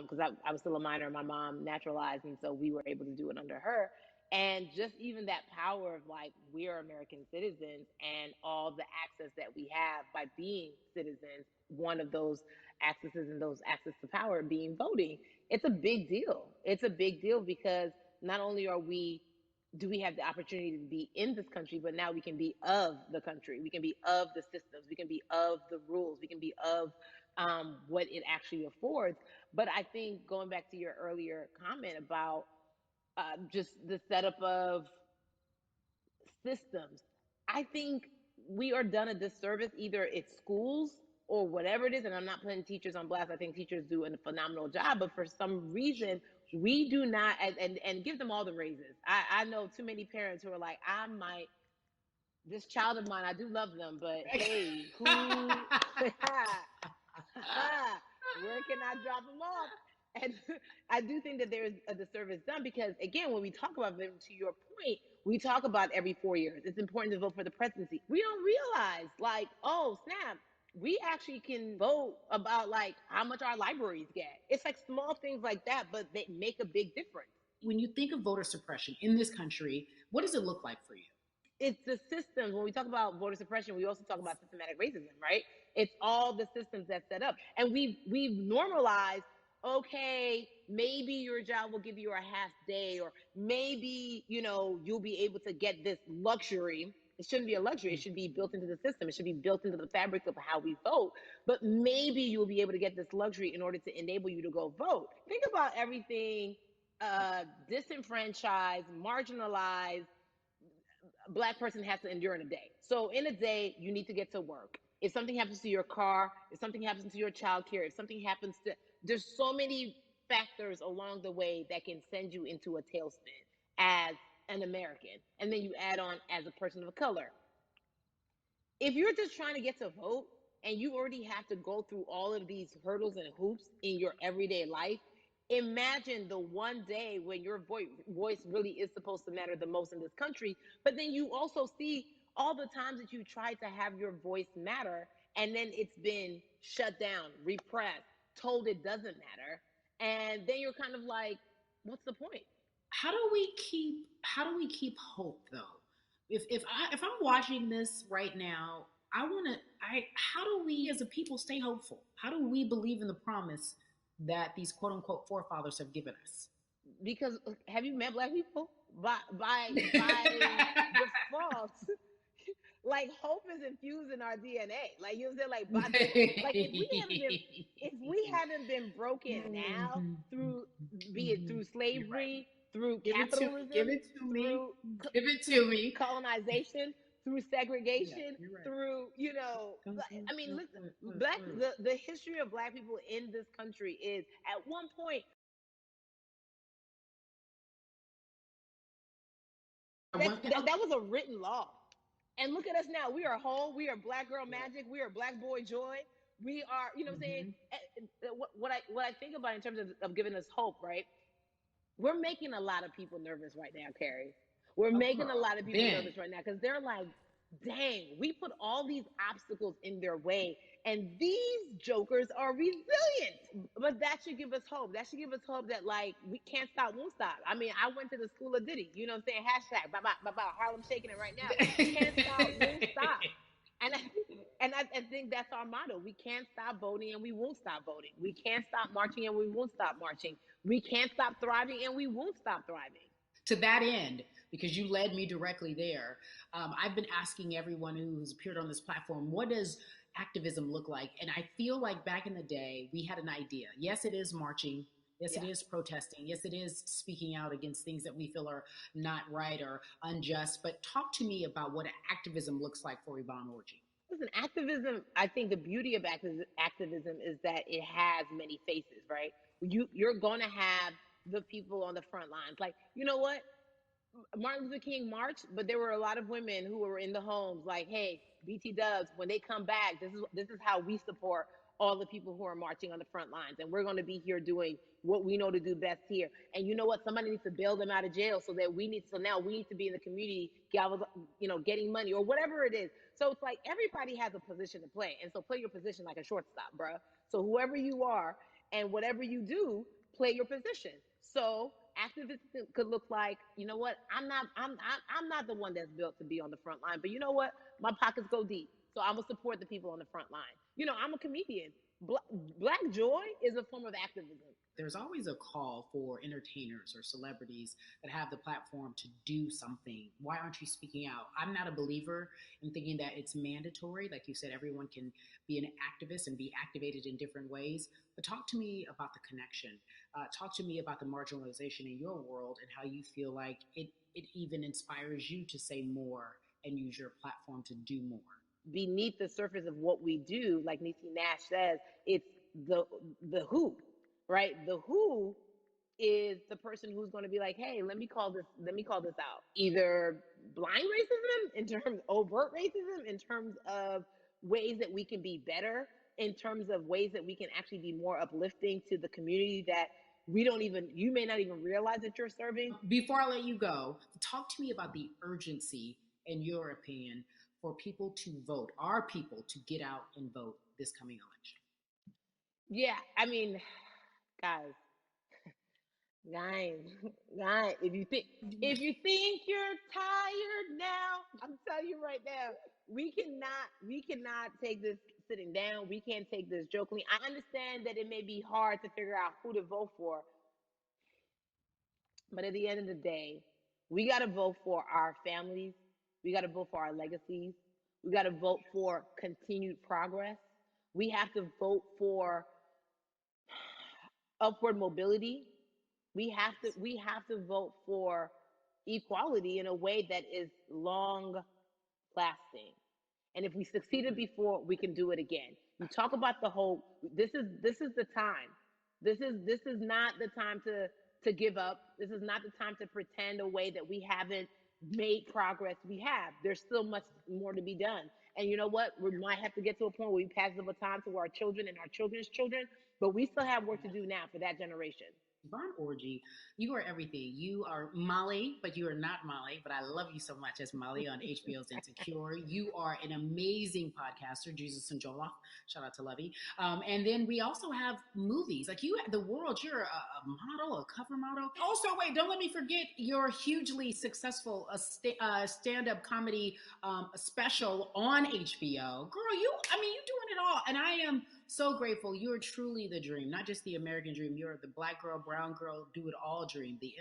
because I was still a minor. My mom naturalized, and so we were able to do it under her. And just even that power of like, we are American citizens and all the access that we have by being citizens, one of those accesses and those access to power being voting, it's a big deal. It's a big deal because not only do we have the opportunity to be in this country, but now we can be of the country. We can be of the systems. We can be of the rules. We can be of what it actually affords. But I think going back to your earlier comment about just the setup of systems, I think we are done a disservice, either it's schools or whatever it is. And I'm not putting teachers on blast. I think teachers do a phenomenal job, but for some reason, we do not, and give them all the raises. I know too many parents who are like, this child of mine, I do love them, but hey, who, where can I drop them off? And I do think that there's a disservice done because, again, when we talk about them, to your point, we talk about every 4 years. It's important to vote for the presidency. We don't realize, like, oh, snap, we actually can vote about, like, how much our libraries get. It's like small things like that, but they make a big difference. When you think of voter suppression in this country, what does it look like for you? It's the systems. When we talk about voter suppression, we also talk about systematic racism, right? It's all the systems that set up. And we've normalized, okay, maybe your job will give you a half day, or maybe, you'll be able to get this luxury. It shouldn't be a luxury. It should be built into the system. It should be built into the fabric of how we vote. But maybe you'll be able to get this luxury in order to enable you to go vote. Think about everything disenfranchised, marginalized Black person has to endure in a day. So in a day, you need to get to work. If something happens to your car, if something happens to your child care, if something happens to, there's so many factors along the way that can send you into a tailspin as an American. And then you add on as a person of color. If you're just trying to get to vote and you already have to go through all of these hurdles and hoops in your everyday life, imagine the one day when your voice really is supposed to matter the most in this country. But then you also see all the times that you tried to have your voice matter, and then it's been shut down, repressed, told it doesn't matter. And then you're kind of like, what's the point? How do we keep hope though? If I'm watching this right now, how do we as a people stay hopeful? How do we believe in the promise that these quote unquote forefathers have given us? Because have you met black people? By default, like hope is infused in our DNA. Like you know what I'm saying? Like by the like if we haven't been broken now through be it through You're right. slavery, through Give capitalism, it to me. through Give it through to me. colonization, through Yeah, segregation, you're right. through I mean, listen, black the history of black people in this country is at one point that was a written law. And look at us now. We are whole. We are black girl magic. We are black boy joy. We are, you know what I'm saying? What I think about in terms of giving us hope, right? We're making a lot of people nervous right now, Carrie. We're making a lot of people Ben, nervous right now because they're like, dang, we put all these obstacles in their way, and these jokers are resilient. But that should give us hope. That should give us hope that like we can't stop, won't stop. I mean, I went to the school of Diddy. You know what I'm saying? Hashtag Harlem shaking it right now. Can't stop, won't stop. And I think that's our motto. We can't stop voting and we won't stop voting. We can't stop marching and we won't stop marching. We can't stop thriving and we won't stop thriving. to that end, because you led me directly there, I've been asking everyone who's appeared on this platform, what does activism look like? And I feel like back in the day, we had an idea. Yes, it is marching. Yes, Yeah. it is protesting. Yes, it is speaking out against things that we feel are not right or unjust. But talk to me about what activism looks like for Yvonne Orji. Listen, activism, I think the beauty of activism is that it has many faces, right? You're going to have the people on the front lines. Like, you know what? Martin Luther King marched, but there were a lot of women who were in the homes like, hey, BT Dubs, when they come back, this is how we support all the people who are marching on the front lines. And we're going to be here doing what we know to do best here. And you know what? Somebody needs to bail them out of jail so now we need to be in the community, getting money or whatever it is. So it's like everybody has a position to play. And so play your position like a shortstop, bruh. So whoever you are and whatever you do, play your position. So activism could look like, you know what? I'm not the one that's built to be on the front line, but you know what? My pockets go deep, so I'm gonna support the people on the front line. I'm a comedian. Black joy is a form of activism. There's always a call for entertainers or celebrities that have the platform to do something. Why aren't you speaking out? I'm not a believer in thinking that it's mandatory. Like you said, everyone can be an activist and be activated in different ways. But talk to me about the connection. Talk to me about the marginalization in your world and how you feel like it even inspires you to say more and use your platform to do more. Beneath the surface of what we do, like Niecy Nash says, it's the who, right? The who is the person who's going to be like, hey, let me call this out. Either blind racism in terms overt racism in terms of ways that we can be better, in terms of ways that we can actually be more uplifting to the community that you may not even realize that you're serving. Before I let you go, talk to me about the urgency, in your opinion, for people to vote, our people to get out and vote this coming election. Yeah, I mean, guys, guys, guys, if you think you're tired now, I'm telling you right now, we cannot take this sitting down. We can't take this jokingly. I understand that it may be hard to figure out who to vote for, but at the end of the day, we got to vote for our families. We got to vote for our legacies. We got to vote for continued progress. We have to vote for upward mobility. We have to vote for equality in a way that is long lasting. And if we succeeded before, we can do it again. You talk about the hope. This is the time. This is not the time to give up. This is not the time to pretend a way that we haven't made progress. We have. There's still much more to be done. And you know what? We might have to get to a point where we pass the baton to our children and our children's children. but we still have work to do now for that generation. Von Orgy, you are everything. You are Molly, but you are not Molly. But I love you so much as Molly on HBO's Insecure. You are an amazing podcaster, Jesus and Joloff. Shout out to Lovey. And then we also have movies like you, The World. You're a model, a cover model. Also, wait, don't let me forget your hugely successful stand-up comedy special on HBO. Girl, you doing it all, and I am so grateful. You're truly the dream, not just the American dream. You're the black girl, brown girl, do it all dream, the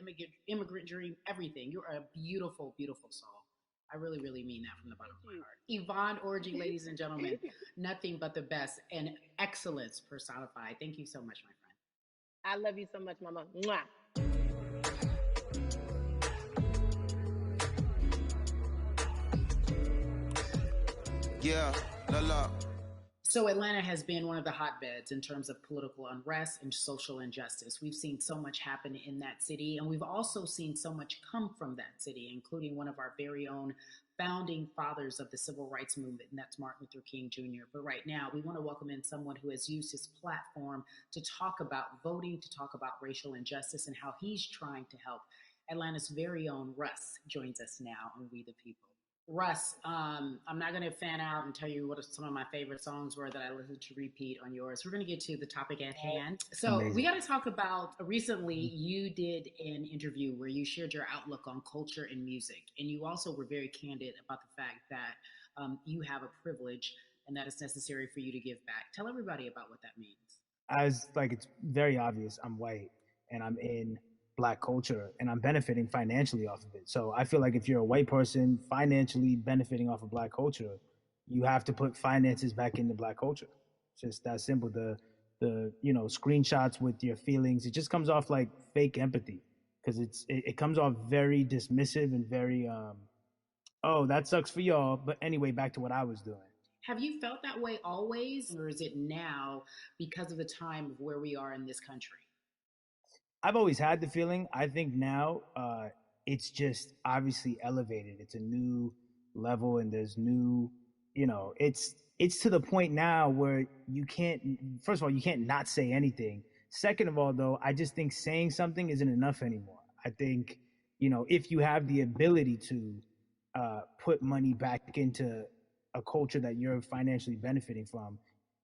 immigrant dream, everything. You're a beautiful, beautiful soul. I really, really mean that from the bottom of my heart. Yvonne Orji, ladies and gentlemen, nothing but the best and excellence personified. Thank you so much, my friend. I love you so much, Mama. Mwah. Yeah, la la. So Atlanta has been one of the hotbeds in terms of political unrest and social injustice. We've seen so much happen in that city, and we've also seen so much come from that city, including one of our very own founding fathers of the civil rights movement, and that's Martin Luther King Jr. But right now, we want to welcome in someone who has used his platform to talk about voting, to talk about racial injustice, and how he's trying to help. Atlanta's very own Russ joins us now on We the People. Russ, I'm not going to fan out and tell you what some of my favorite songs were that I listened to repeat on yours. We're going to get to the topic at hand. So amazing. We got to talk about, recently you did an interview where you shared your outlook on culture and music. And you also were very candid about the fact that you have a privilege and that it's necessary for you to give back. Tell everybody about what that means. It's very obvious, I'm white and I'm in Black culture and I'm benefiting financially off of it. So I feel like if you're a white person financially benefiting off of Black culture, you have to put finances back into Black culture. It's just that simple. The screenshots with your feelings, it just comes off like fake empathy because it comes off very dismissive and very oh, that sucks for y'all, but anyway, back to what I was doing. Have you felt that way always, or is it now because of the time of where we are in this country? I've always had the feeling. I think now it's just obviously elevated. It's a new level and there's new, it's to the point now where you can't, first of all, you can't not say anything. Second of all, though, I just think saying something isn't enough anymore. I think, if you have the ability to put money back into a culture that you're financially benefiting from,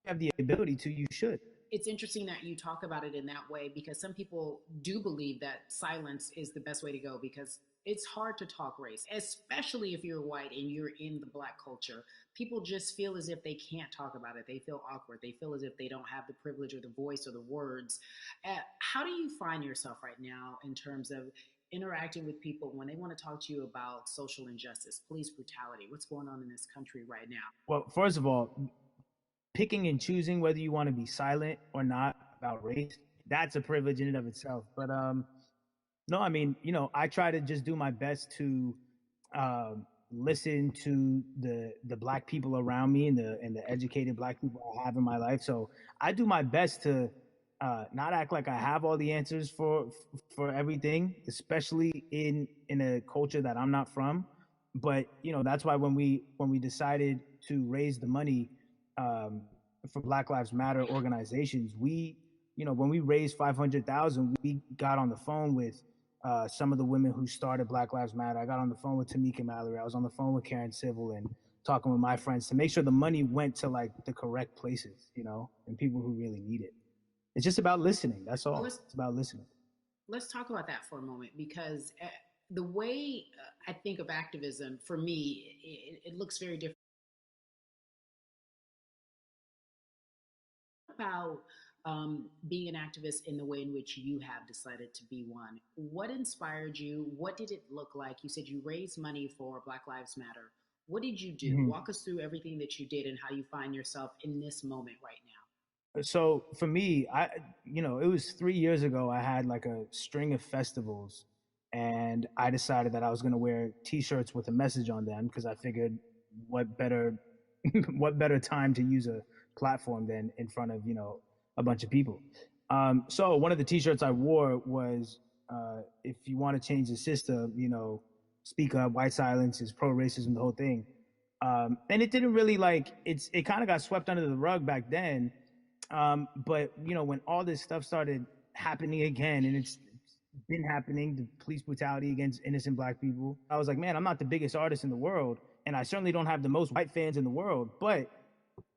you have the ability to, you should. It's interesting that you talk about it in that way because some people do believe that silence is the best way to go because it's hard to talk race, especially if you're white and you're in the Black culture. People just feel as if they can't talk about it. They feel awkward. They feel as if they don't have the privilege or the voice or the words. How do you find yourself right now in terms of interacting with people when they want to talk to you about social injustice, police brutality, what's going on in this country right now? Well, first of all, picking and choosing whether you want to be silent or not about race, that's a privilege in and of itself. But no, I mean, I try to just do my best to listen to the Black people around me and the educated Black people I have in my life. So I do my best to not act like I have all the answers for everything, especially in a culture that I'm not from. But that's why when we decided to raise the money for Black Lives Matter organizations, when we raised $500,000, we got on the phone with some of the women who started Black Lives Matter. I got on the phone with Tamika Mallory. I was on the phone with Karen Civil and talking with my friends to make sure the money went to like the correct places, and people who really need it. It's just about listening. That's all. It's about listening. Let's talk about that for a moment because the way I think of activism, for me, it looks very different. About being an activist in the way in which you have decided to be one. What inspired you? What did it look like? You said you raised money for Black Lives Matter. What did you do? Mm-hmm. Walk us through everything that you did and how you find yourself in this moment right now. So for me, it was 3 years ago, I had like a string of festivals and I decided that I was going to wear t-shirts with a message on them because I figured what better time to use a platform than in front of, a bunch of people. So one of the t-shirts I wore was, if you want to change the system, speak up, white silence is pro-racism, the whole thing. And it didn't really it kind of got swept under the rug back then. But you know, when all this stuff started happening again, and it's been happening, the police brutality against innocent black people, I was like, man, I'm not the biggest artist in the world, and I certainly don't have the most white fans in the world, but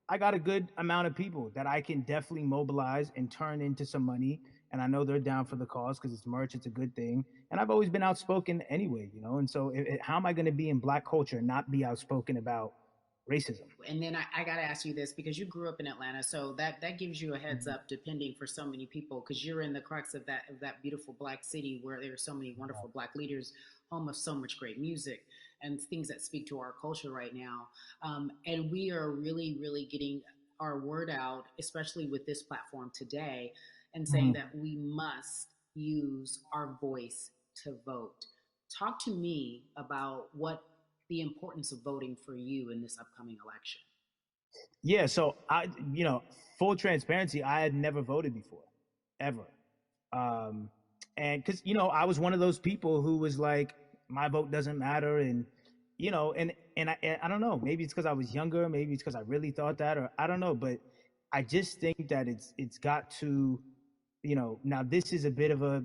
I got a good amount of people that I can definitely mobilize and turn into some money. And I know they're down for the cause because it's merch, it's a good thing. And I've always been outspoken anyway, you know. And so, how am I going to be in black culture and not be outspoken about racism? And then I got to ask you this because you grew up in Atlanta, so that gives you a heads up, depending for so many people, because you're in the crux of that beautiful black city where there are so many wonderful black leaders, home of so much great music and things that speak to our culture right now. And we are really, really getting our word out, especially with this platform today, and saying that we must use our voice to vote. Talk to me about what the importance of voting for you in this upcoming election. Yeah, so you know, full transparency, I had never voted before, ever. And because, you know, I was one of those people who was like, my vote doesn't matter. And, you know, and I don't know, maybe it's because I was younger, maybe it's because I really thought that, or I don't know, but I just think that it's got to, you know, now this is a bit of a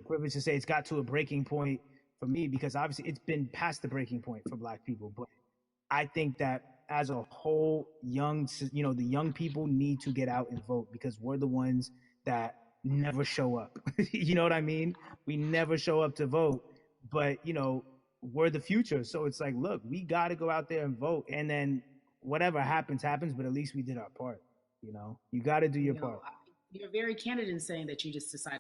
privilege to say it's got to a breaking point for me, because obviously it's been past the breaking point for black people. But I think that as a whole, the young people need to get out and vote, because we're the ones that never show up. You know what I mean? We never show up to vote, but, you know, we're the future. So it's like, look, we got to go out there and vote. And then whatever happens, but at least we did our part. You know, you got to do your part. You're very candid in saying that you just decided.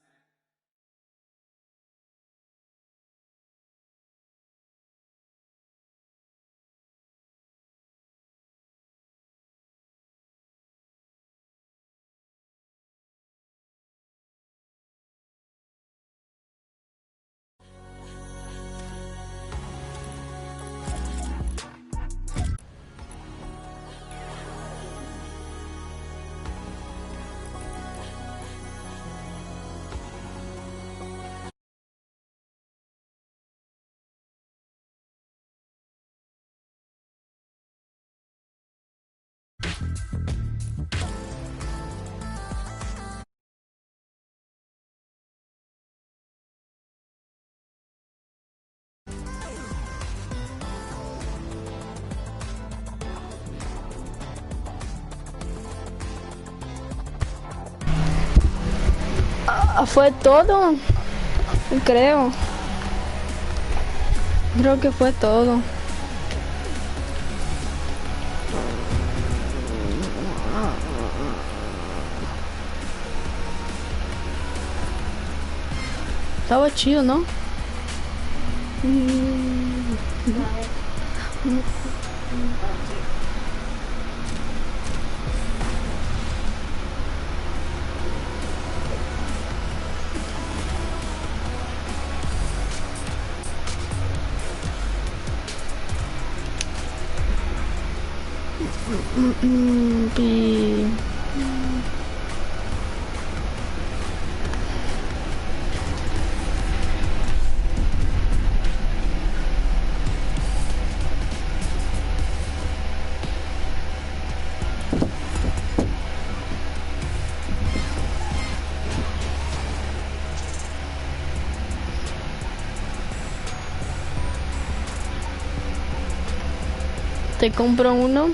Fue todo, creo que fue todo. Estaba chido, ¿no? Te compro uno.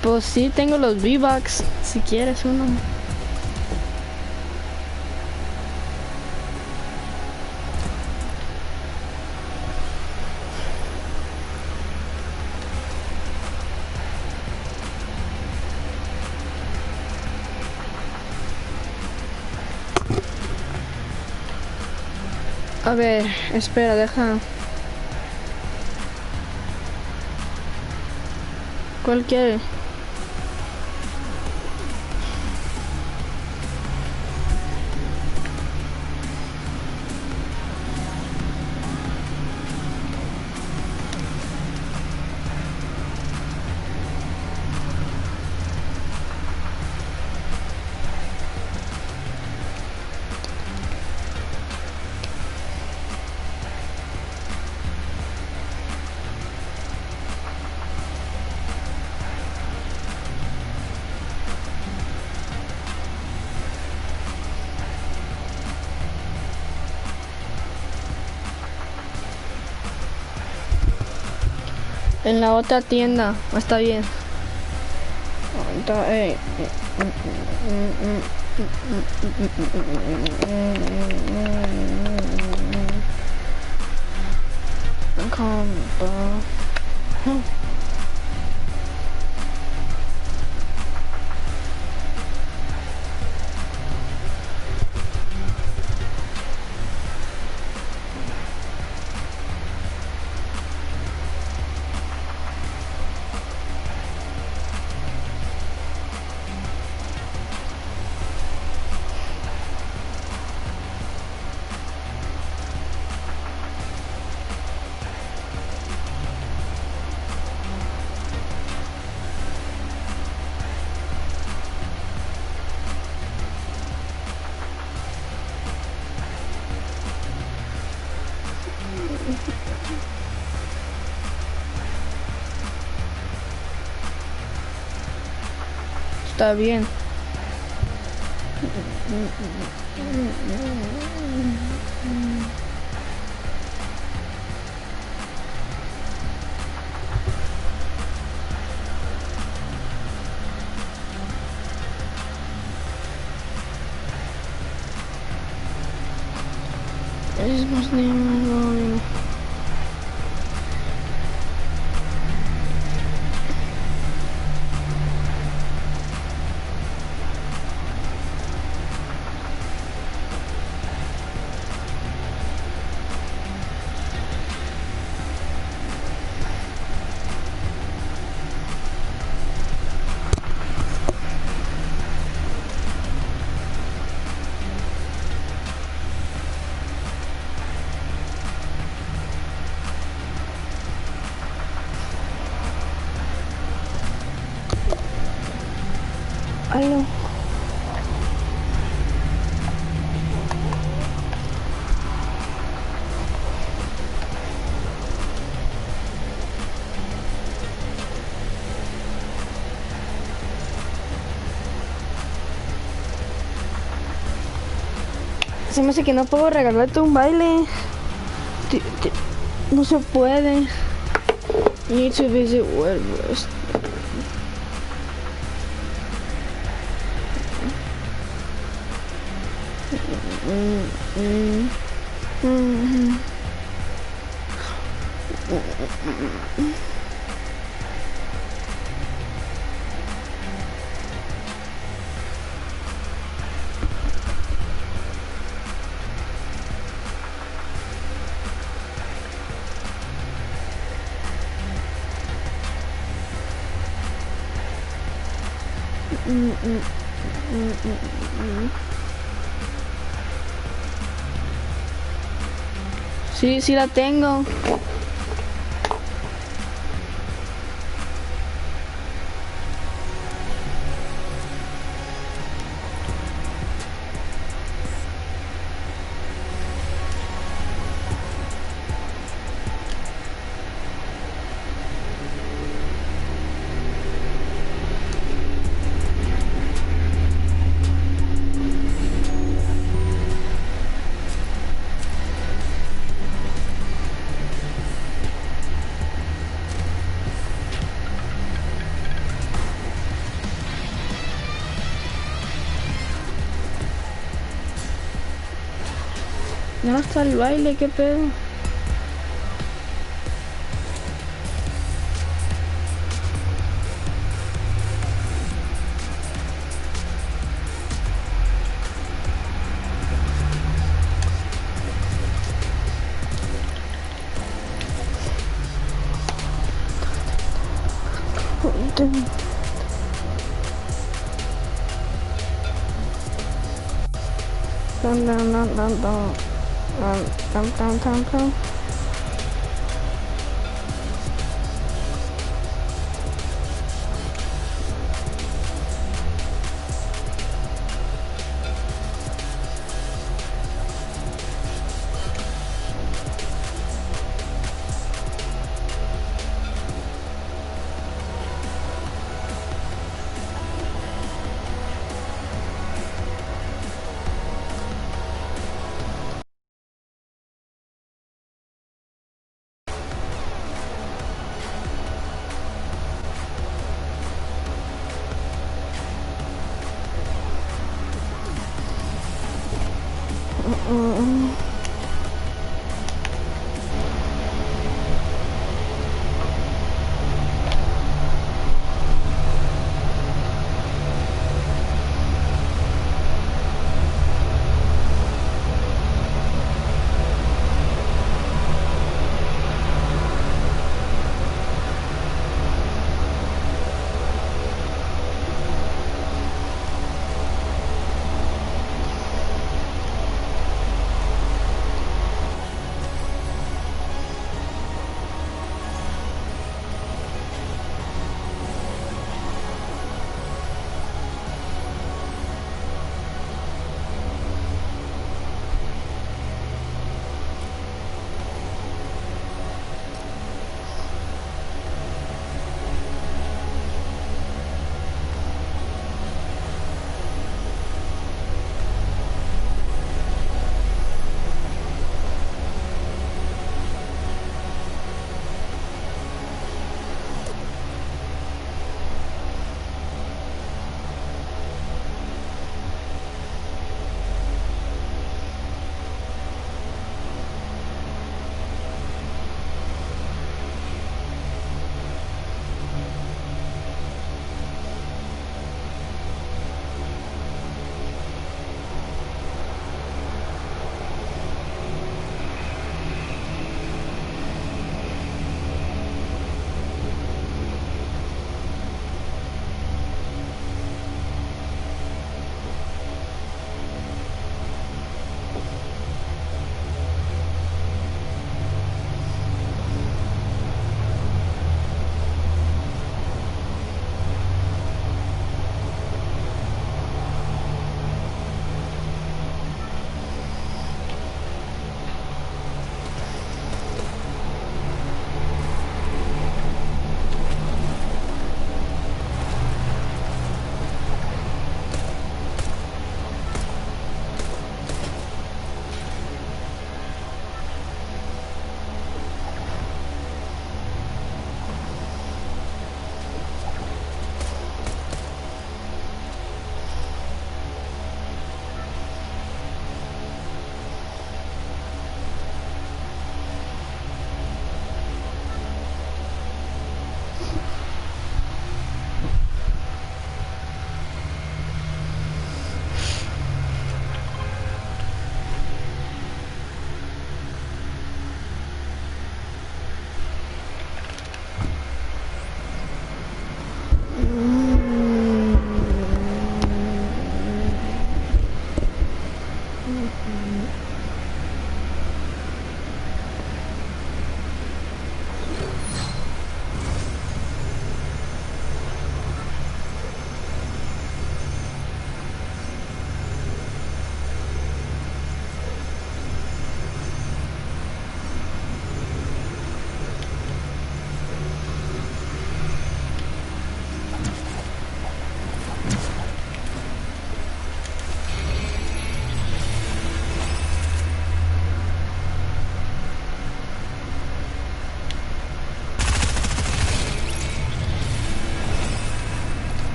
Pues sí, tengo los V-Bucks, si quieres uno. A ver, espera, deja. ¿Cuál quiere? En la otra tienda. Está bien. Está bien. Es más de algo. Se me hace que no puedo regalarte un baile. No se puede. You need to visit West. Sí, sí la tengo. No está el baile, qué pedo. Dun, dun, dun, dun, dun. Dun, dun, dun, dun.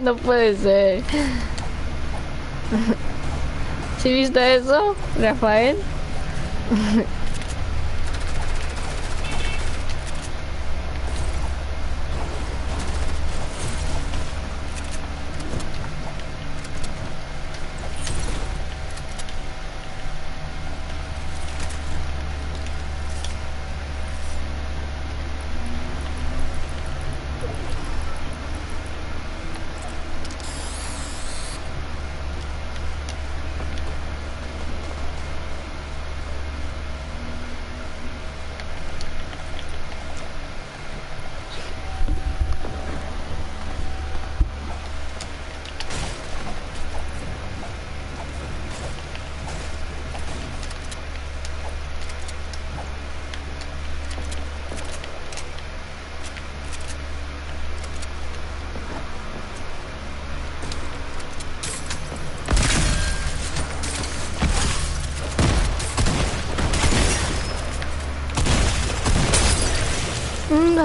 No puede ser. ¿Sí viste eso, Rafael?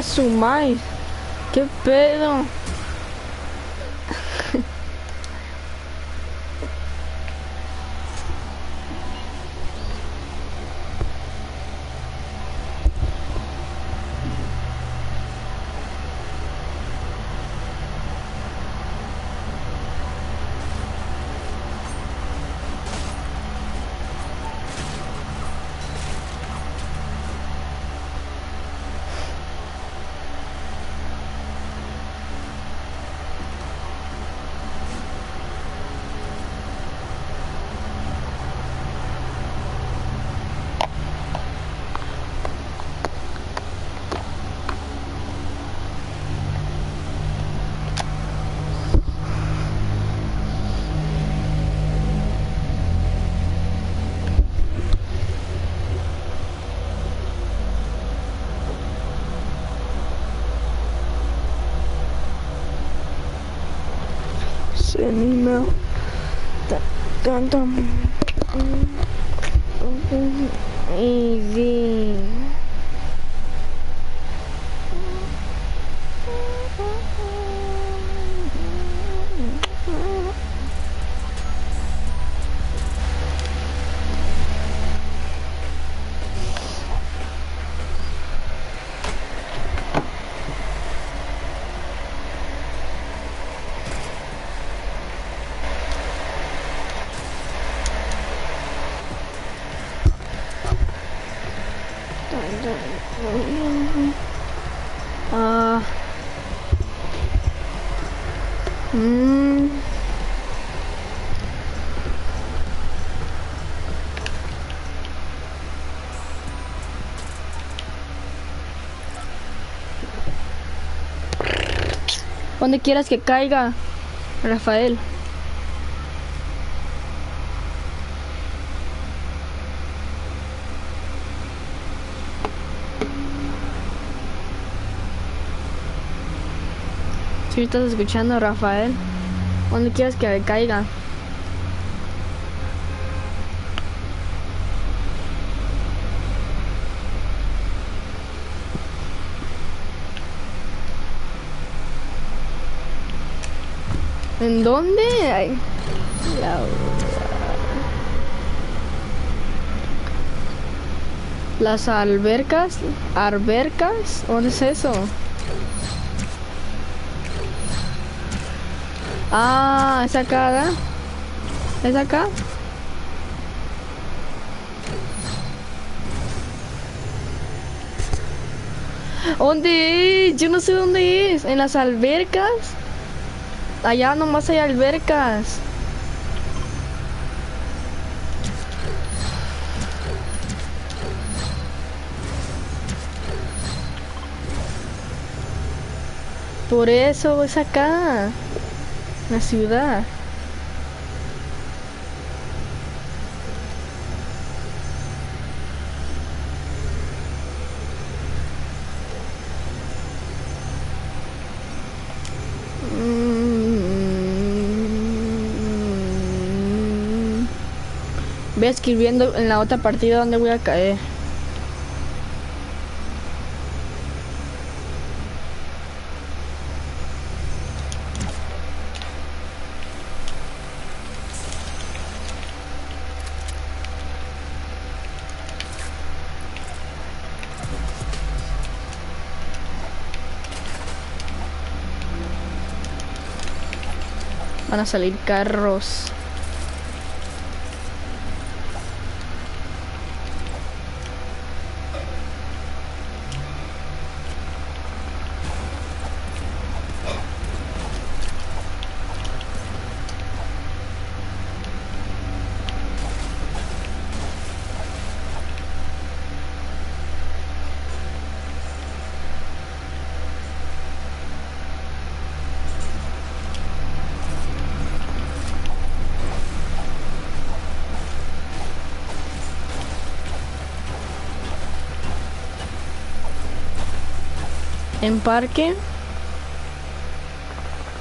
Su madre. ¿Qué pedo? Email. Dun, dun, dun. Easy. Donde quieras que caiga, Rafael. Si me estás escuchando, Rafael, donde quieras que caiga. ¿En dónde? Ay, las albercas. ¿Albercas? ¿Dónde es eso? Ah, es acá, ¿verdad? ¿Es acá? ¿Dónde es? Yo no sé dónde es. ¿En las albercas? Allá nomás hay albercas. Por eso es acá. La ciudad. Voy escribiendo en la otra partida donde voy a caer. Van a salir carros. En parque.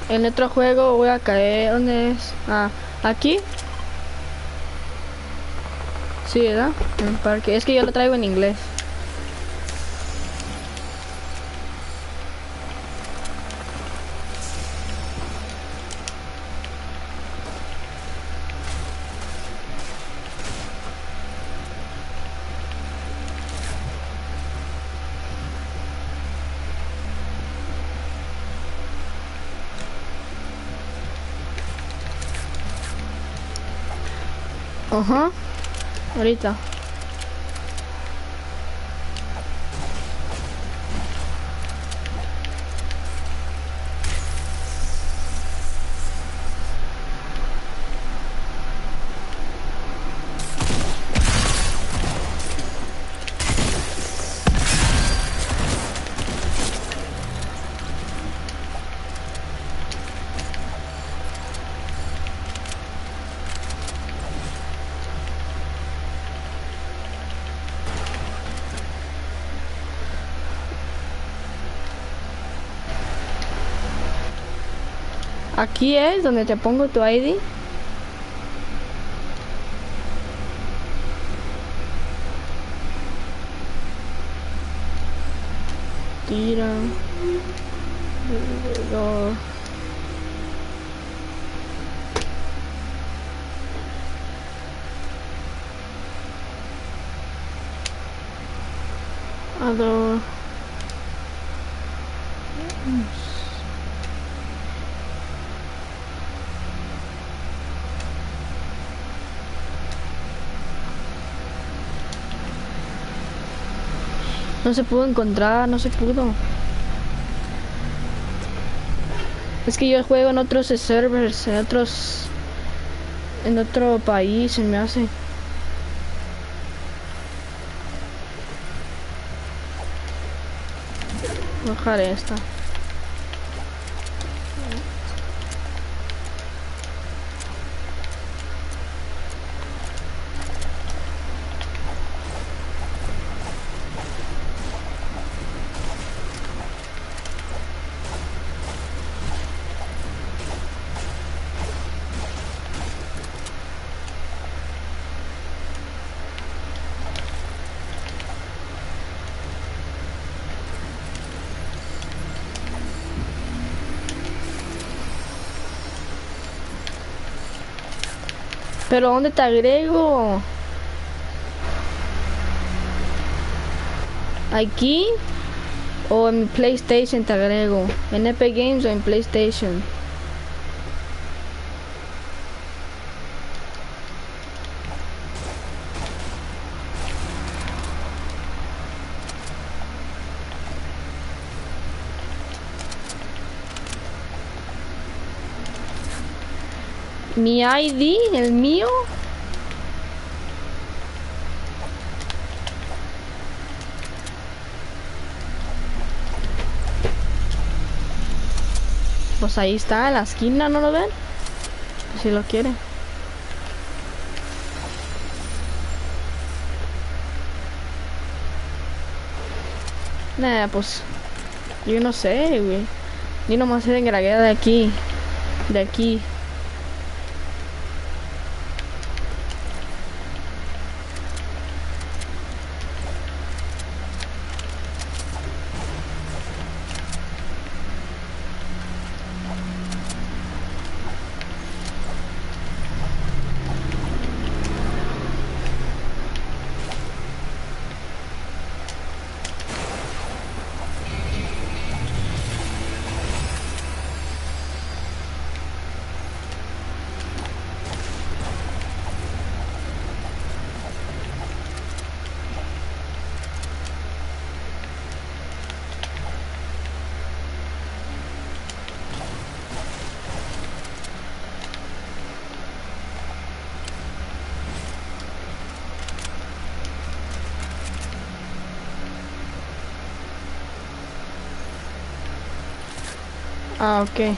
En otro juego voy a caer. ¿Dónde es? Ah, aquí. Sí, ¿verdad? En parque. Es que yo lo traigo en inglés. Ajá. Ahorita. Aquí es donde te pongo tu ID. Tira. Luego. Adoro. No se pudo encontrar, no se pudo. Es que yo juego en otros servers, en otro país, se me hace. Bajar esta. Pero ¿dónde te agrego? ¿Aquí? ¿O en PlayStation te agrego? ¿En Epic Games o en PlayStation? Mi ID, el mío. Pues ahí está, en la esquina, ¿no lo ven? Si lo quiere. Nah, pues yo no sé, güey. Yo nomás sé de graguear de aquí. De aquí. Ah, ok.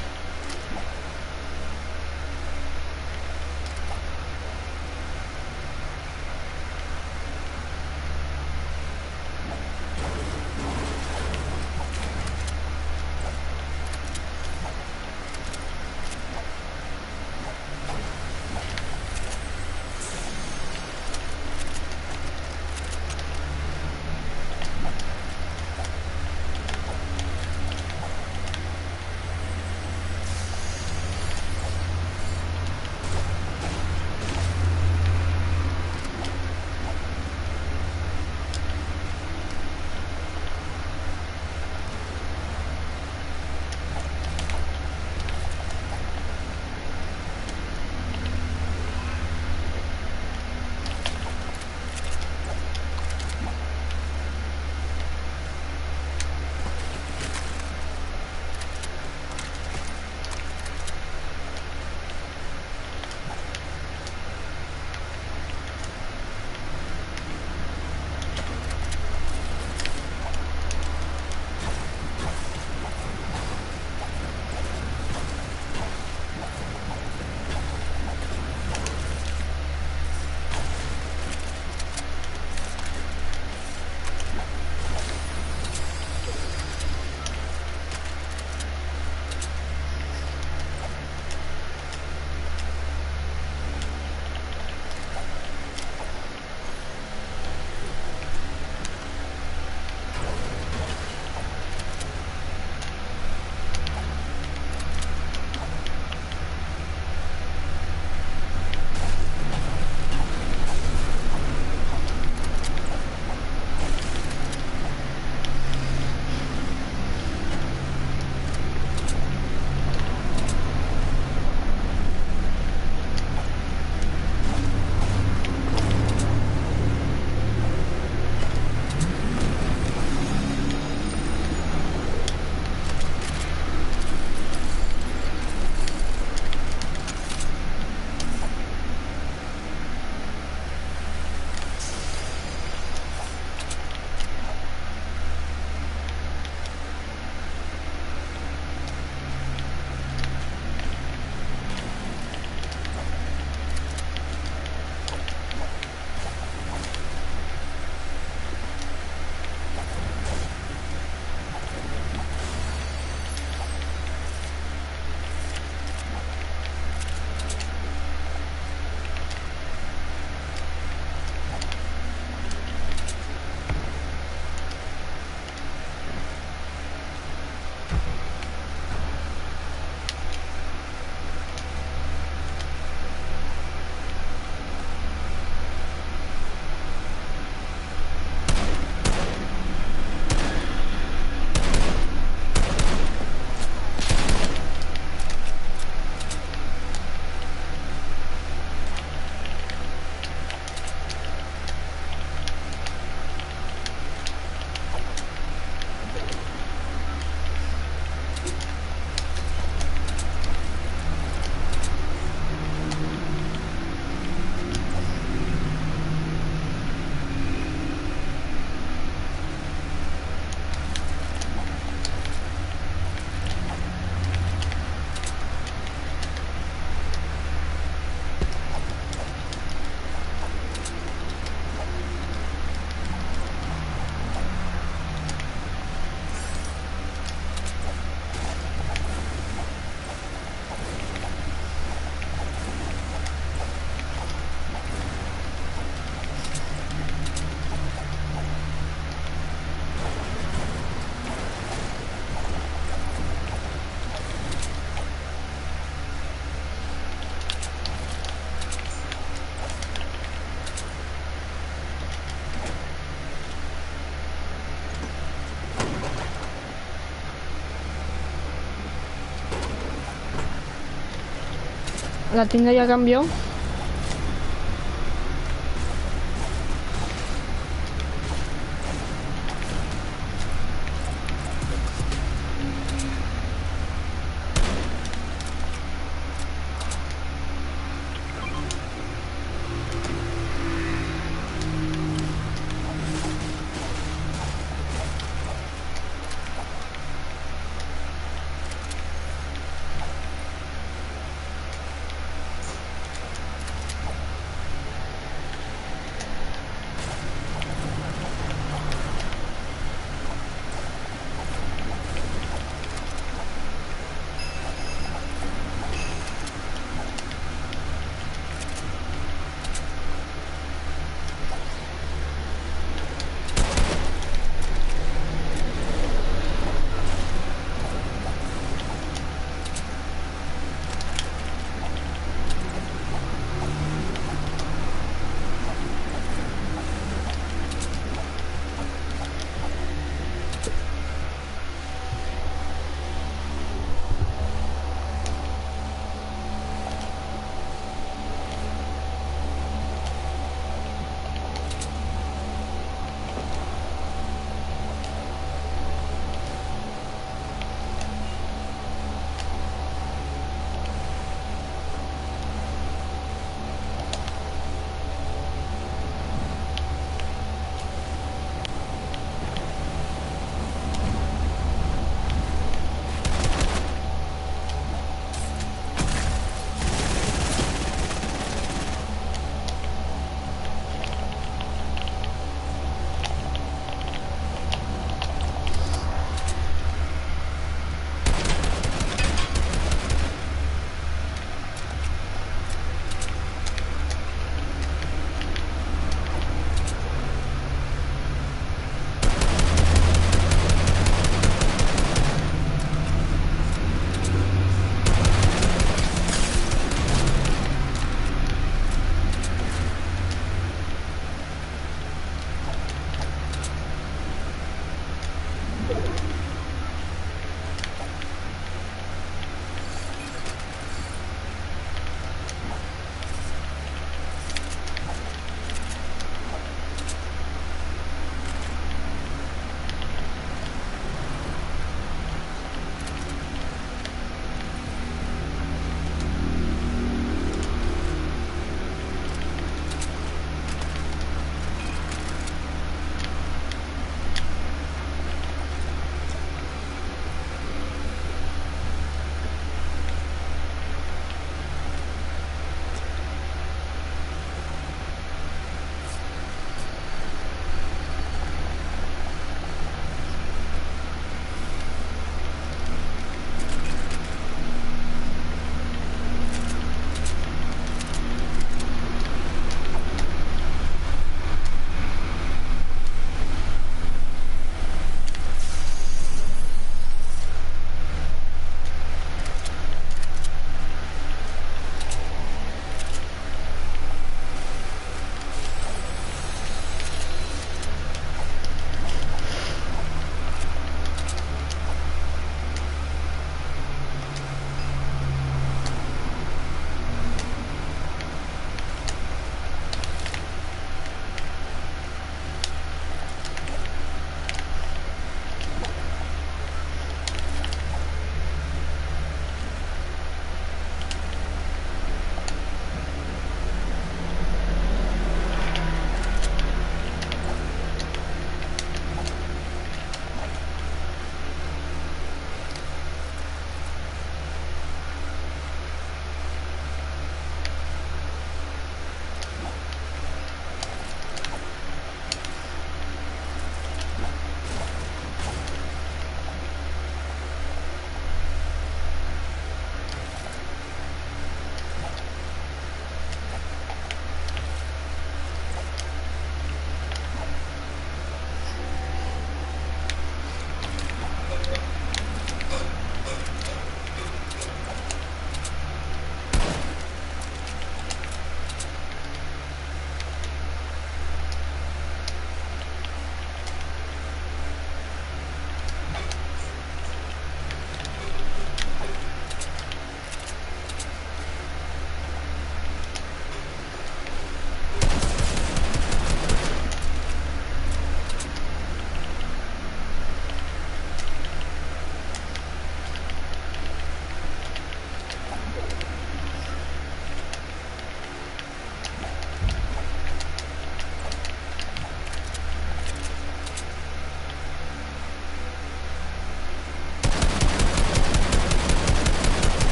La tienda ya cambió.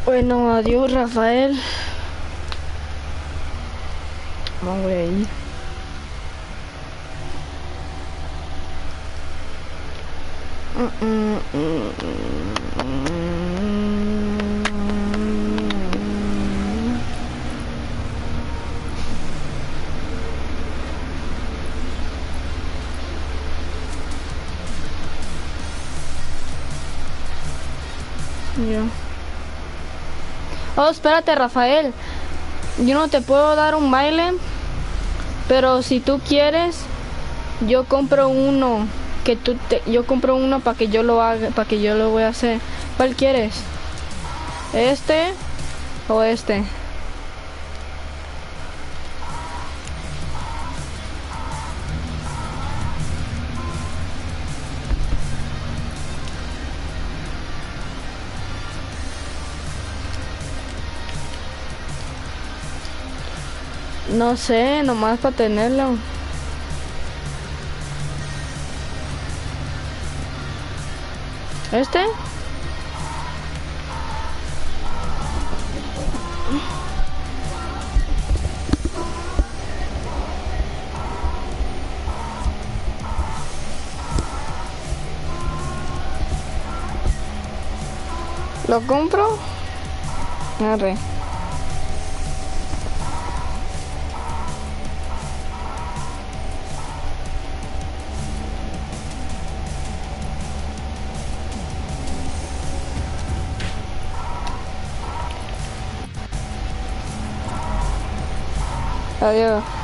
Bueno, adiós, Rafael. No voy a ir. Ya. Oh, espérate, Rafael. Yo no te puedo dar un baile, pero si tú quieres, yo compro uno yo compro uno para que yo lo haga, para que yo lo voy a hacer. ¿Cuál quieres? ¿Este o este? No sé, nomás para tenerlo. ¿Este? ¿Lo compro? Arre. Adiós.